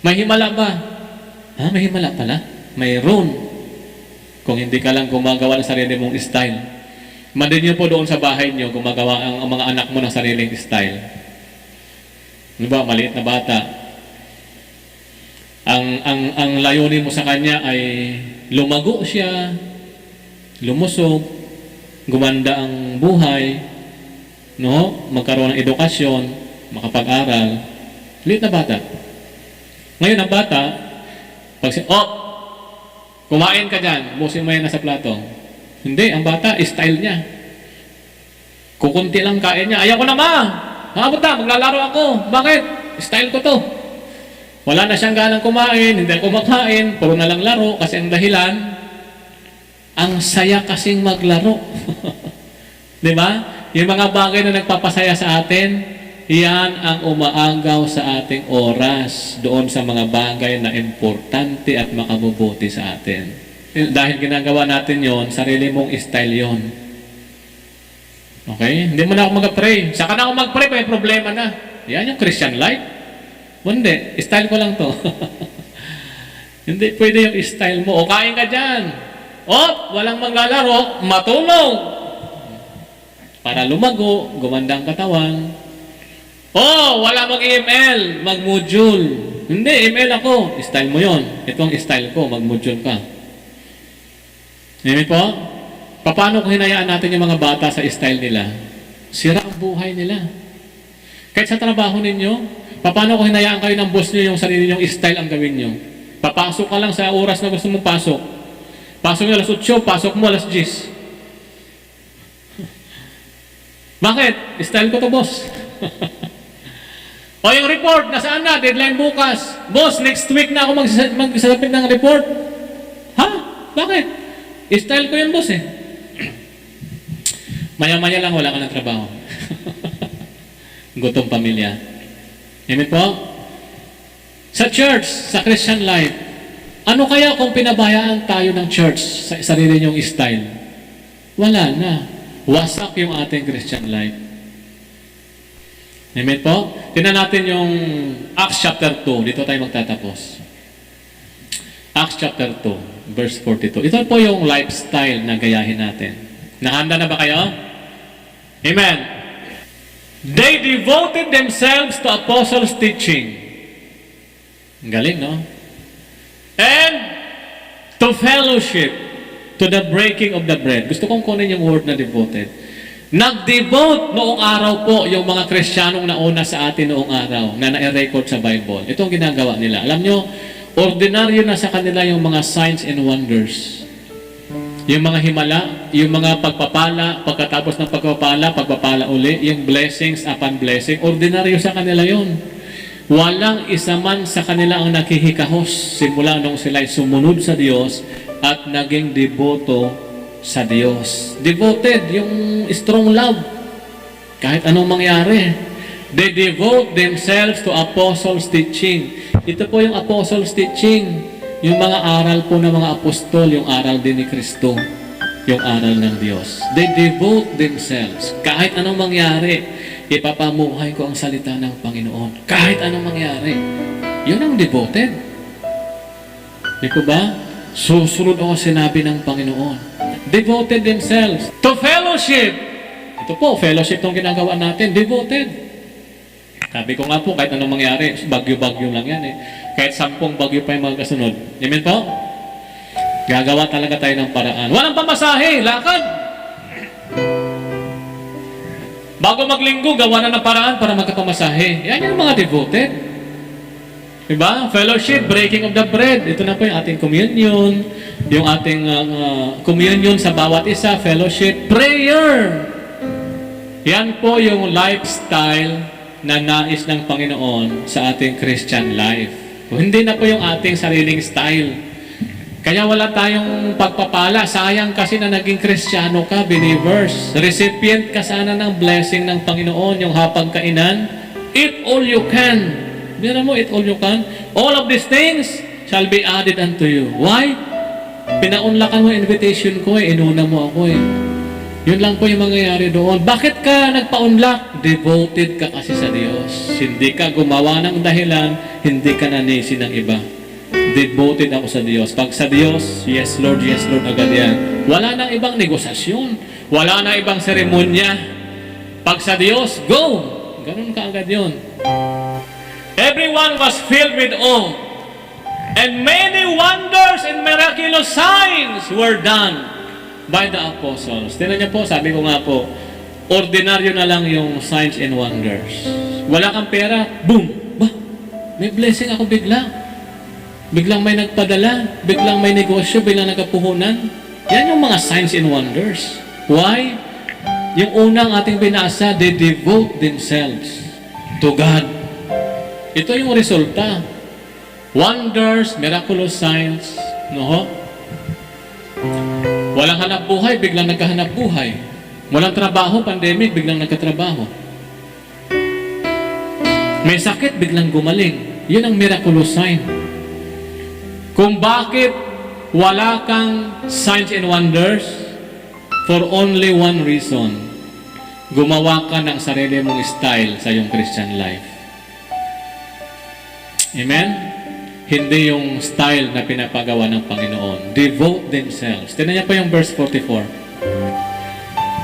May himala ba? Ah, may himala pala. Mayroon. Kung hindi ka lang gumagawa ng sarili mong style. Mandin niyo po doon sa bahay niyo, gumagawa ang mga anak mo ng sariling style. Ano ba? Maliit na bata. Ang layunin mo sa kanya ay lumago siya, lumusog, gumanda ang buhay, no? Magkaroon ng edukasyon, makapag-aral. Liit na bata. Ngayon ang bata, pag kumain ka dyan, busin mo yan nasa plato. Hindi, ang bata, style niya. Kukunti lang kain niya. Ayaw ko na ma! Buta, maglalaro ako. Bakit? Style ko to. Wala na siyang ganang kumain, hindi ako makain, puro na lang laro kasi ang dahilan, ang saya kasing maglaro. Di ba? Yung mga bagay na nagpapasaya sa atin, yan ang umaagaw sa ating oras doon sa mga bagay na importante at makabubuti sa atin. Dahil ginagawa natin yon, sarili mong style yon. Okay? Hindi mo na ako mag-pray. Saka na ako mag-pray, may problema na. Yan yung Christian life. Hindi, style ko lang to. Hindi pwede yung style mo. O kain ka dyan. Walang maglalaro, matulog. Para lumago, gumanda ang katawan. Wala mag-email, mag-module. Hindi, email ako. Style mo yon. Ito ang style ko, mag-module ka. Amen po? Paano kung hinayaan natin yung mga bata sa style nila? Sira ang buhay nila. Kahit sa trabaho ninyo, paano kung hinayaan kayo ng boss nyo yung sarili nyong style ang gawin nyo? Papasok ka lang sa oras na gusto mong pasok. Pasok nyo alas 8, pasok mo alas 10. Bakit? Style ko to, boss. O yung report, nasaan na? Deadline bukas. Boss, next week na ako magsasapit ng report. Ha? Bakit? Style ko yun, boss eh. Maya-maya lang wala ka ng trabaho. Gutong pamilya. Amen po? Sa church, sa Christian life, ano kaya kung pinabayaan tayo ng church sa sarili niyong style? Wala na. Wasak yung ating Christian life. Amen po? Tingnan natin yung Acts chapter 2. Dito tayo magtatapos. Acts chapter 2, verse 42. Ito po yung lifestyle na gayahin natin. Nahanda na ba kayo? Amen. They devoted themselves to apostles' teaching. Ang galing, no? And to fellowship, to the breaking of the bread. Gusto kong kunin yung word na devoted. Nag-devote noong araw po yung mga Kristiyanong nauna sa atin noong araw na na-record sa Bible. Ito ang ginagawa nila. Alam nyo, Ordinaryo na sa kanila yung mga signs and wonders. Yung mga himala, yung mga pagpapala, pagkatapos ng pagpapala uli, yung blessings upon blessing, ordinaryo sa kanila yun. Walang isa man sa kanila ang nakihikahos simula nung sila'y sumunod sa Diyos at naging deboto sa Diyos. Devoted, yung strong love. Kahit anong mangyari. They devote themselves to apostles' teaching. Ito po yung apostles' teaching. Yung mga aral po ng mga apostol, yung aral din ni Kristo, yung aral ng Diyos. They devote themselves. Kahit anong mangyari, ipapamuhay ko ang salita ng Panginoon. Kahit anong mangyari. Yun ang devoted. Di ko ba? Susunod ako sinabi ng Panginoon. Devoted themselves to fellowship. Ito po, fellowship itong ginagawa natin. Devoted. Sabi ko nga po, kahit anong mangyari, bagyo-bagyo lang yan eh. Kahit 10 bagyo pa yung mga kasunod. Amen po? Gagawa talaga tayo ng paraan. Walang pamasahe, lakad. Bago maglinggo, gawa na ng paraan para magkapamasahe. Yan yung mga devoted. Diba? Fellowship, breaking of the bread. Ito na po yung ating communion. Yung ating communion sa bawat isa. Fellowship, prayer. Yan po yung lifestyle na nais ng Panginoon sa ating Christian life. Hindi na po yung ating sariling style. Kaya wala tayong pagpapala. Sayang kasi na naging Kristiyano ka, believers. Recipient ka sana ng blessing ng Panginoon, yung hapag kainan. Eat all you can. Bira mo, eat all you can. All of these things shall be added unto you. Why? Pinaunlakan mo invitation ko eh. Inuna mo ako eh. Yun lang po yung mangyayari doon. Bakit ka nagpa-unlock? Devoted ka kasi sa Diyos. Hindi ka gumawa ng dahilan, hindi ka nanisi ng iba. Devoted ako sa Diyos. Pag sa Diyos, yes Lord agad yan. Wala nang ibang negosasyon. Wala nang ibang seremonya. Pag sa Diyos, go! Ganun ka agad yun. Everyone was filled with awe. And many wonders and miraculous signs were done by the apostles. Tingnan niyo po, sabi ko nga po, ordinaryo na lang yung signs and wonders. Wala kang pera, boom! Bah, may blessing ako bigla. Biglang may nagpadala, biglang may negosyo, biglang nagkapuhunan. Yan yung mga signs and wonders. Why? Yung unang ating binasa, they devote themselves to God. Ito yung resulta. Wonders, miraculous signs, no? Walang hanap buhay, biglang nagkahanap buhay. Walang trabaho, pandemic, biglang nagkatrabaho. May sakit, biglang gumaling. Yun ang miraculous sign. Kung bakit wala kang signs and wonders, for only one reason. Gumawa ka ng sarili mong style sa iyong Christian life. Amen? Hindi yung style na pinapagawa ng Panginoon. Devote themselves. Tignan niya pa yung verse 44.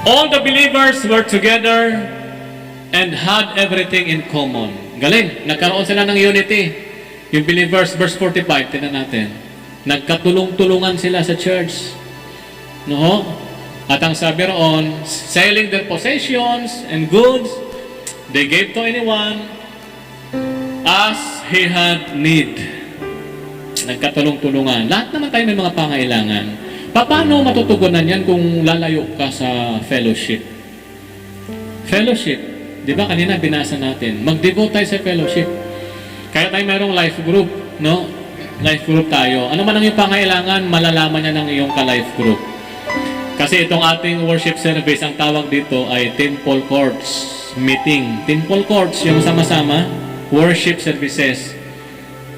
All the believers were together and had everything in common. Galing. Nagkaroon sila ng unity. Yung believers, verse 45, tignan natin. Nagkatulong-tulungan sila sa church. No? At ang sabi roon, selling their possessions and goods, they gave to anyone as he had need. Nagkatulong-tulungan. Lahat naman tayo may mga pangailangan. Paano matutugunan yan kung lalayo ka sa fellowship? Fellowship. Di ba kanina binasa natin? Mag-devote tayo sa fellowship. Kaya tayo mayroong life group. No? Life group tayo. Ano man ang iyong pangailangan, malalaman niya ng iyong ka-life group. Kasi itong ating worship service, ang tawag dito ay Temple Courts Meeting. Temple Courts, yung sama-sama, worship services.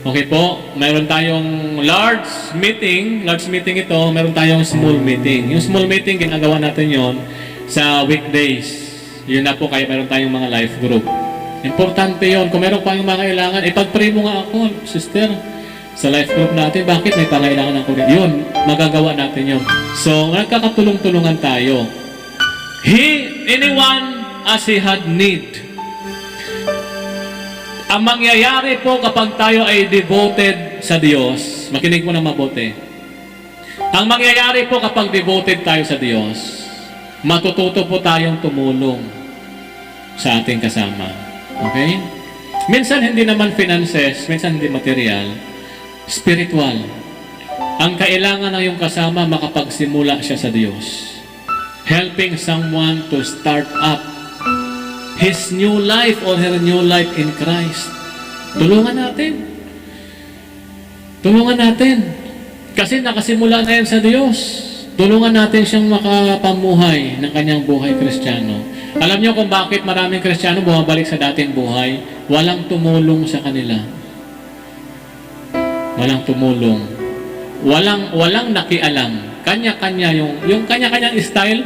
Okay po, mayroon tayong large meeting ito, mayroon tayong small meeting. Yung small meeting, ginagawa natin yon sa weekdays. Yun na po, kaya mayroon tayong mga life group. Importante yon. Kung mayroon pa yung mga kailangan, ipag-pray mo nga ako, sister, sa life group natin, bakit may pangailangan ako? Yun, magagawa natin yun. So, nagkakatulong-tulungan tayo. Anyone as he had need. Ang mangyayari po kapag tayo ay devoted sa Diyos, makinig mo na mabuti. Ang mangyayari po kapag devoted tayo sa Diyos, matututo po tayong tumulong sa ating kasama. Okay? Minsan hindi naman finances, minsan hindi material, spiritual. Ang kailangan ng iyong kasama, makapagsimula siya sa Diyos. Helping someone to start up his new life or her new life in Christ. Tulungan natin. Tulungan natin. Kasi nakasimula na yan sa Diyos. Tulungan natin siyang makapamuhay ng kanyang buhay Kristiyano. Alam niyo kung bakit maraming Kristiyano bumabalik sa dating buhay? Walang tumulong sa kanila. Walang tumulong. Walang nakialam. Kanya-kanya yung kanya-kanyang style.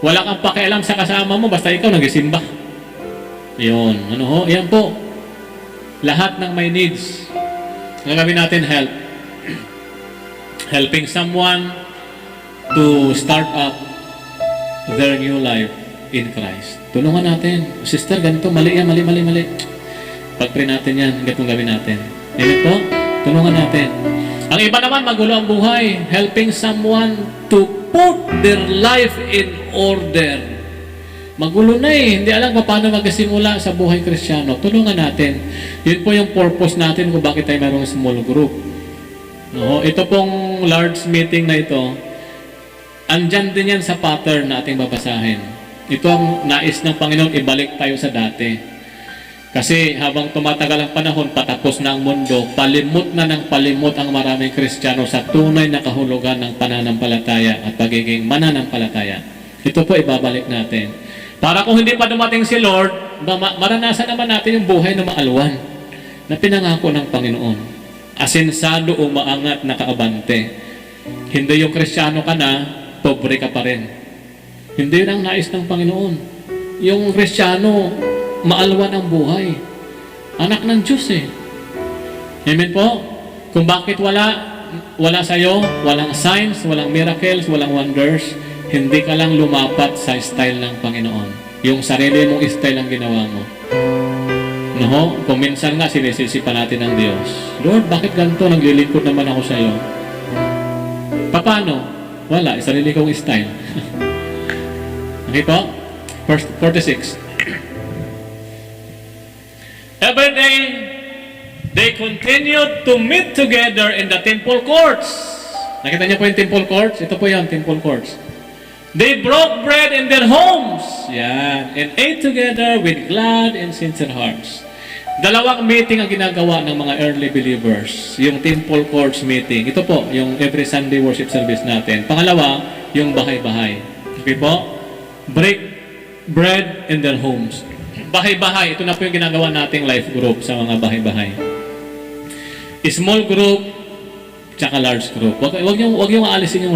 Wala kang pakialam sa kasama mo, basta ikaw nagisimba. Yun. Ano ho? Yan po. Lahat ng may needs. Ang gawin natin, help. Helping someone to start up their new life in Christ. Tulungan natin. Sister, ganito, mali yan, mali. Pag-pray natin yan, ganitong gawin natin. Amen po? Tulungan natin. Ang iba naman, magulo ang buhay. Helping someone to put their life in order. Magulo na eh. Hindi alam paano magsimula sa buhay Kristiyano. Tulungan natin. Yun po yung purpose natin kung bakit tayo mayroong small group. No? Ito pong large meeting na ito, andyan din yan sa pattern na ating babasahin. Ito ang nais ng Panginoon, ibalik tayo sa dati. Kasi habang tumatagal ang panahon, patapos na ang mundo, palimot na ng palimot ang maraming Kristiyano sa tunay na kahulugan ng pananampalataya at pagiging mananampalataya. Ito po ibabalik natin. Para kung hindi pa dumating si Lord, maranasan naman natin yung buhay na maalwan na pinangako ng Panginoon. Asensado o maangat na kaabante. Hindi yung Kristiyano ka na, pobre ka pa rin. Hindi yun ang nais ng Panginoon. Yung Kristiyano, maalwan ang buhay. Anak ng Diyos eh. Amen po? Kung bakit wala sa'yo, walang signs, walang miracles, walang wonders, hindi ka lang lumapat sa style ng Panginoon. Yung sarili mong style ang ginawa mo. No? Kung minsan nga sinisisi pa natin ng Diyos, Lord, bakit ganito? Naglilingkod naman ako sa iyo. Paano? Wala, sarili kong style. Okay po? Verse 46. Every day, they continued to meet together in the temple courts. Nakita niyo po yung temple courts? Ito po yung temple courts. They broke bread in their homes. Yan. And ate together with glad and sincere hearts. Dalawang meeting ang ginagawa ng mga early believers. Yung temple courts meeting. Ito po, yung every Sunday worship service natin. Pangalawa, yung bahay-bahay. Okay po? Break bread in their homes. Bahay-bahay. Ito na po yung ginagawa nating life group sa mga bahay-bahay. Small group, tsaka large group. Wag yung aalisin yung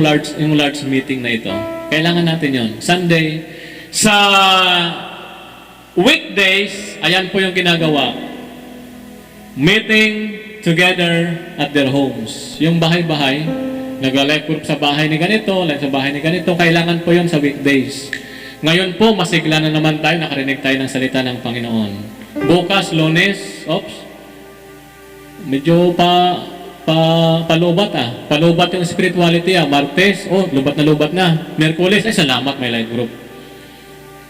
large meeting na ito. Kailangan natin yon. Sunday. Sa weekdays, ayan po yung ginagawa. Meeting together at their homes. Yung bahay-bahay, nag-life group sa bahay ni ganito, live sa bahay ni ganito, kailangan po yun sa weekdays. Ngayon po, masigla na naman tayo, nakarinig tayo ng salita ng Panginoon. Bukas, Lunes, medyo palubat Palubat yung spirituality Martes, lubat na. Merkulis, salamat, may live group.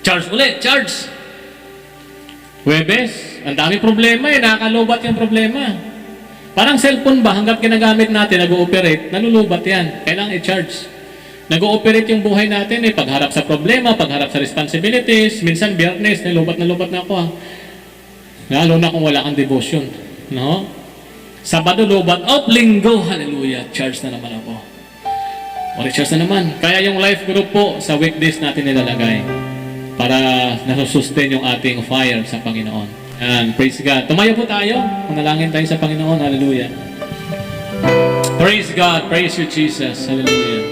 Charge ulit, charge. Huwebes, ang dami problema nakakalubat yung problema. Parang cellphone ba, hanggang ginagamit natin, nag-ooperate, nalulubat yan. Kailangan i-charge. Nag-ooperate yung buhay natin pagharap sa problema, pagharap sa responsibilities. Minsan, Biyernes, nalubat na ako Lalo na kung wala kang devotion. No? Sabado, lubat. Linggo, hallelujah, charge na naman ako. Recharge na naman. Kaya yung life group po, sa weekdays natin nilalagay para nasusustain yung ating fire sa Panginoon. And praise God. Tumayo po tayo. Manalangin tayo sa Panginoon. Hallelujah. Praise God. Praise you, Jesus. Hallelujah.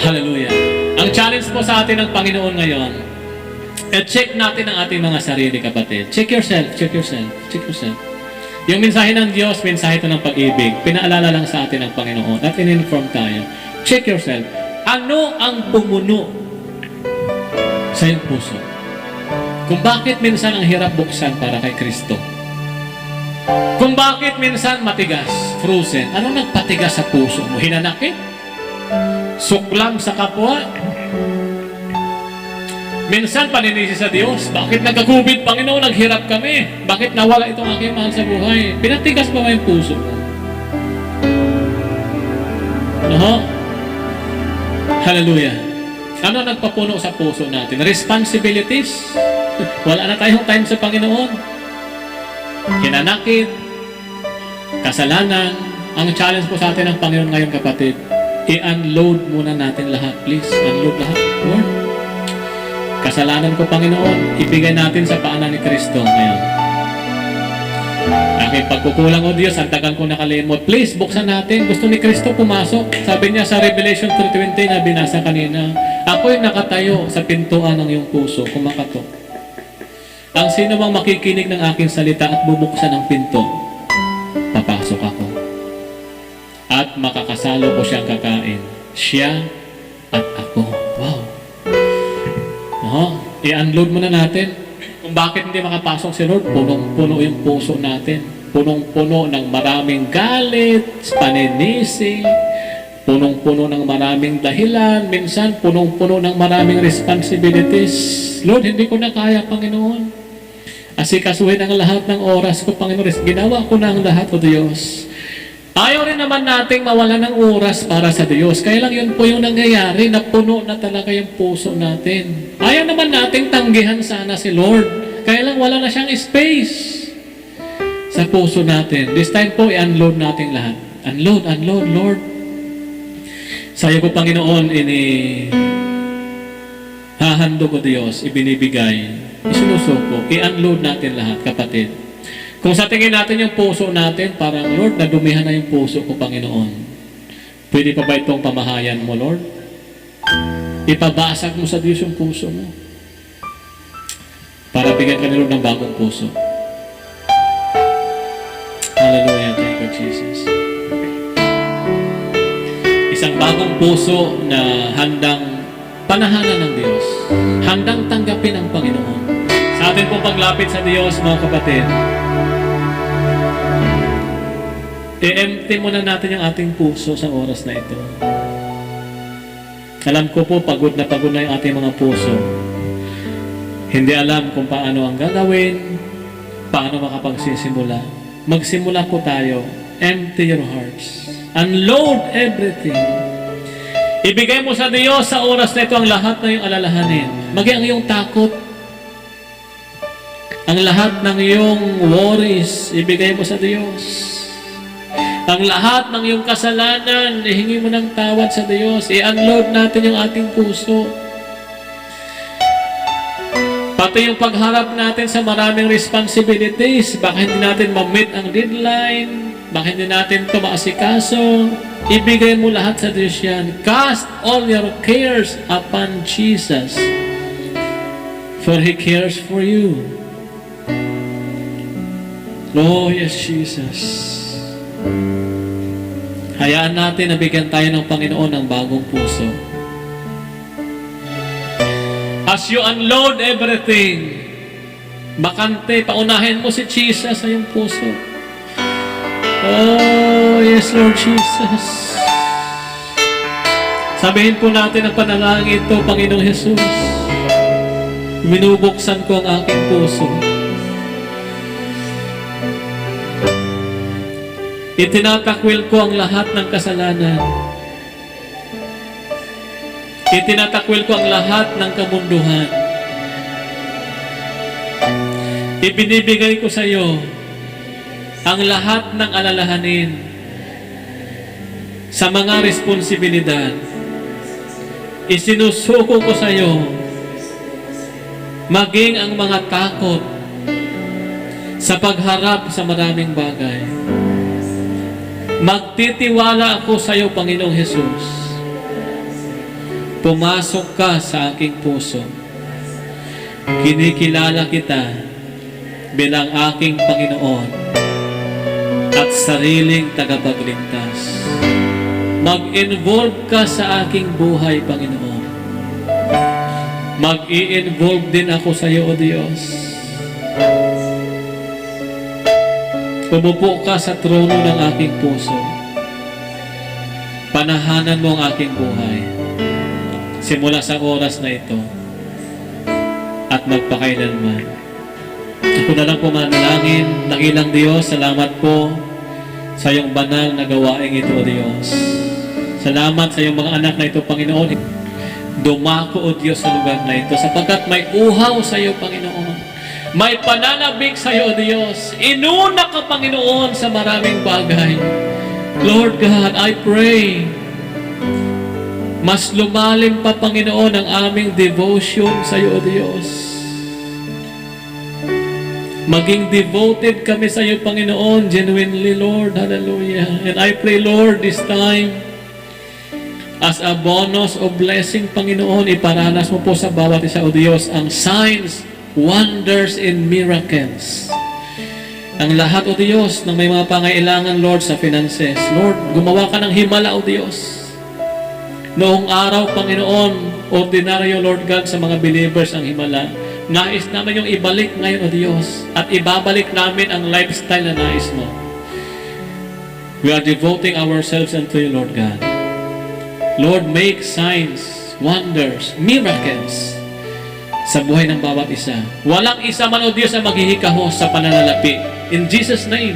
Hallelujah. Ang challenge po sa atin ng Panginoon ngayon, check natin ang ating mga sarili, kapatid. Check yourself. Yung mensahe ng Diyos, mensahe ito ng pag-ibig. Pinaalala lang sa atin ng Panginoon at in-inform tayo. Check yourself. Ano ang pumuno sa iyong puso? Kung bakit minsan ang hirap buksan para kay Kristo? Kung bakit minsan matigas, frozen? Ano nagpatigas sa puso mo? Hinanakit? Suklam sa kapwa? Minsan paninisi sa Diyos, bakit nagka-COVID, Panginoon, naghirap kami? Bakit nawala itong aking mahal sa buhay? Pinatigas ba yung puso mo? No? Hallelujah. Ano nagpapuno sa puso natin? Responsibilities. Wala na tayong time sa Panginoon. Hinanakit, kasalanan. Ang challenge po sa atin ng Panginoon ngayon, kapatid, i-unload muna natin lahat. Please, unload lahat. Lord, kasalanan ko, Panginoon, ibigay natin sa paanan ni Kristo ngayon. Aking pagkukulang, o Diyos, ang tagal ko nakalimot. Please, buksan natin. Gusto ni Kristo pumasok. Sabi niya sa Revelation 3:20 na binasa kanina, ako'y nakatayo sa pintuan ng iyong puso, kumakatok. Ang sino mang makikinig ng aking salita at bubuksan ang pinto, papasok ako. At makakasalo ko siyang kakain. Siya at ako. Wow. I-unload muna natin. Kung bakit hindi makapasok si Lord, punong-puno yung puso natin. Punong-puno ng maraming galit, paninisi, punong-puno ng maraming dahilan, minsan punong-puno ng maraming responsibilities. Lord, hindi ko na kaya, Panginoon. Asikasuhin ang lahat ng oras ko, Panginoon. Ginawa ko na ang lahat, O Diyos. Ayaw rin naman nating mawala ng oras para sa Diyos. Kaya lang yun po yung nangyayari, na puno na talaga yung puso natin. Ayaw naman nating tanggihan sana si Lord. Kaya lang wala na siyang space sa puso natin. This time po, i-unload natin lahat. Unload, Lord. Sa'yo ko, Panginoon, hahandog, O Diyos, ibinibigay, isinusuko, i-unload natin lahat, kapatid. Kung sa tingin natin yung puso natin, parang, Lord, nadumihan na yung puso ko, Panginoon. Pwede pa ba itong pamahayan mo, Lord? Ipabasag mo sa Diyos yung puso mo para bigyan ka ni Lord ng bagong puso. Hallelujah. Thank you, Jesus. Isang bagong puso na handang panahanan ng Diyos. Handang tanggapin ang Panginoon. Sa atin pong paglapit sa Diyos, mga kapatid, i-empty muna natin yung ating puso sa oras na ito. Alam ko po, pagod na yung ating mga puso. Hindi alam kung paano ang gagawin, paano makapagsisimula. Magsimula po tayo. Empty your hearts. Unload everything. Ibigay mo sa Diyos sa oras na ito ang lahat na yung alalahanin. Maging ang iyong takot. Ang lahat ng iyong worries, ibigay mo sa Diyos. Ang lahat ng iyong kasalanan, ihingi mo ng tawad sa Diyos. I-unload natin yung ating puso. Pati yung pagharap natin sa maraming responsibilities, baka hindi natin ma-meet ang deadline, baka hindi natin ito maasikaso, ibigay mo lahat sa Diyos yan. Cast all your cares upon Jesus, for He cares for you. Oh, yes, Jesus. Hayaan natin na bigyan tayo ng Panginoon ng bagong puso. As you unload everything, bakante, paunahin mo si Jesus sa iyong puso. Oh, yes, Lord Jesus. Sabihin po natin ang panalangin ito, Panginoong Jesus. Binubuksan ko ang aking puso. Itinatakwil ko ang lahat ng kasalanan. Itinatakwil ko ang lahat ng kamunduhan. Ibinibigay ko sa iyo ang lahat ng alalahanin sa mga responsibilidad. Isinusuko ko sa iyo maging ang mga takot sa pagharap sa maraming bagay. Magtitiwala ako sa iyo, Panginoong Jesus. Pumasok ka sa aking puso. Kinikilala kita bilang aking Panginoon at sariling tagapagligtas. Mag-involve ka sa aking buhay, Panginoon. Mag-i-involve din ako sa iyo, O Diyos. Pumupo ka sa trono ng aking puso. Panahanan mo ang aking buhay. Simula sa oras na ito, at magpakailanman. Ako na lang po manalangin. Dakilang Diyos, salamat po sa iyong banal na gawain ito, O Diyos. Salamat sa iyong mga anak na ito, Panginoon. Dumako, O Diyos, sa lugar na ito, sapagkat may uhaw sa iyo, Panginoon. May pananabik sa iyo, O Diyos. Inuna ka, Panginoon, sa maraming bagay. Lord God, I pray, mas lumalim pa, Panginoon, ang aming devotion sa iyo, O Diyos. Maging devoted kami sa iyo, Panginoon, genuinely, Lord. Hallelujah. And I pray, Lord, this time, as a bonus of blessing, Panginoon, iparanas mo po sa bawat isa, O Diyos, ang signs, wonders, and miracles. Ang lahat, O Diyos, ng may mga pangailangan, Lord, sa finances. Lord, gumawa ka ng himala, O Diyos. Noong araw, Panginoon, ordinaryo, Lord God, sa mga believers ang himala. Nais namin yung ibalik ngayon, O Diyos, at ibabalik namin ang lifestyle na nais mo. We are devoting ourselves unto you, Lord God. Lord, make signs, wonders, miracles sa buhay ng bawat isa. Walang isa man, O Diyos, ang maghihikahos sa pananalapi. In Jesus' name.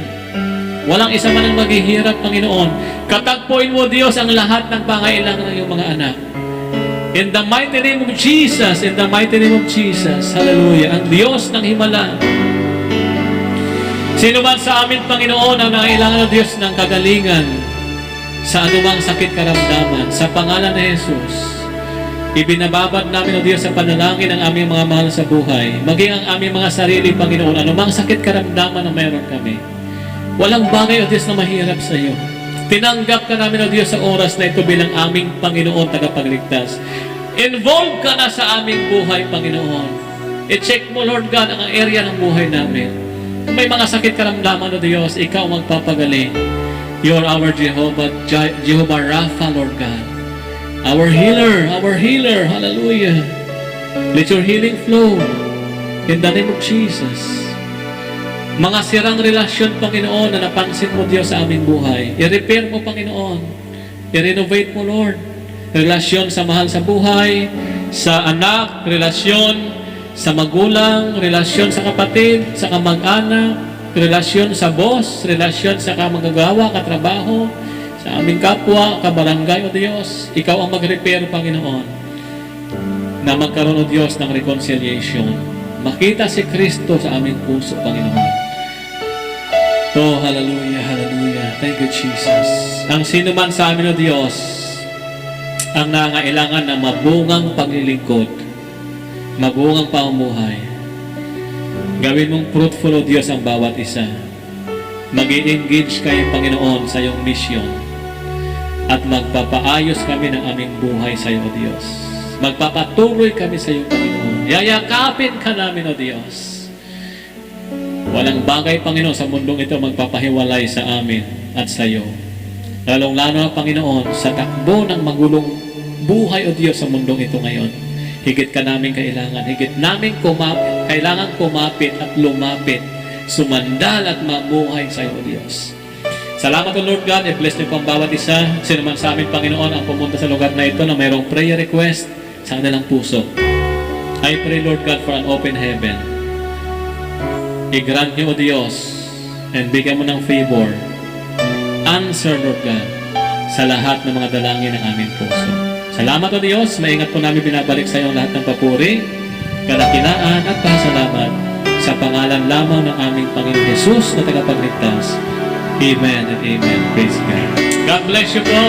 Walang isa man ang maghihirap, Panginoon. Katagpuin mo, Diyos, ang lahat ng pangailangan ng iyong mga anak. In the mighty name of Jesus, in the mighty name of Jesus, hallelujah, ang Diyos ng himala. Sino man sa amin, Panginoon, ang nangailangan ng Diyos ng kagalingan sa anumang sakit karamdaman, sa pangalan ni Jesus, ibinababad namin, O Diyos, sa panalangin ang aming mga mahal sa buhay, maging ang aming mga sarili, Panginoon, anumang sakit karamdaman na mayroon kami. Walang bagay, O Diyos, na mahirap sa iyo. Tinanggap ka namin, O Diyos, sa oras na ito bilang aming Panginoon tagapagligtas. Involve ka na sa aming buhay, Panginoon. I-check mo, Lord God, ang area ng buhay namin. Kung may mga sakit karamdaman, O Diyos, ikaw magpapagaling. You are our Jehovah Rapha, Lord God. Our healer, hallelujah. Let your healing flow in the name of Jesus. Mga sirang relasyon, Panginoon, na napansin mo, Diyos, sa aming buhay. I-repair mo, Panginoon. I-renovate mo, Lord. Relasyon sa mahal sa buhay, sa anak, relasyon sa magulang, relasyon sa kapatid, sa kamag-anak, relasyon sa boss, relasyon sa kamagagawa, katrabaho, sa aming kapwa, kabarangay, O Diyos. Ikaw ang mag-repair, Panginoon, na magkaroon, O Diyos, ng reconciliation. Makita si Kristo sa aming puso, Panginoon. Oh, hallelujah, hallelujah. Thank you, Jesus. Ang sino man sa amin, O Diyos, ang nangailangan ng mabungang paglilingkod, mabungang pamumuhay, gawin mong fruitful, O Diyos, ang bawat isa. Mag-i-engage kayo, Panginoon, sa iyong mission, at magpapaayos kami ng aming buhay sa iyo, O Diyos. Magpapatuloy kami sa iyo, Panginoon. Yayakapin ka namin, O Diyos. Walang bagay, Panginoon, sa mundong ito magpapahiwalay sa amin at sa iyo. Lalong-lalo na, Panginoon, sa takbo ng magulong buhay, O Diyos, sa mundong ito ngayon. Higit ka namin kailangan. Higit namin kailangan kumapit at lumapit, sumandal at mamuhay sa iyo, O Diyos. Salamat, O Lord God. I-bless niyo po ang bawat isa. Sino man sa amin, Panginoon, ang pumunta sa lugar na ito na mayroong prayer request sa kanilang puso. I pray, Lord God, for an open heaven. I-grant niyo, O Diyos, and bigyan mo ng favor. Answer, Lord God, sa lahat ng mga dalangin ng aming puso. Salamat, O Diyos. Maingat po namin binabalik sa iyo lahat ng papuri, kadakilaan at pasalamat sa pangalan lamang ng aming Panginoon Jesus na tagapagligtas. Amen and amen. Praise God. God bless you po.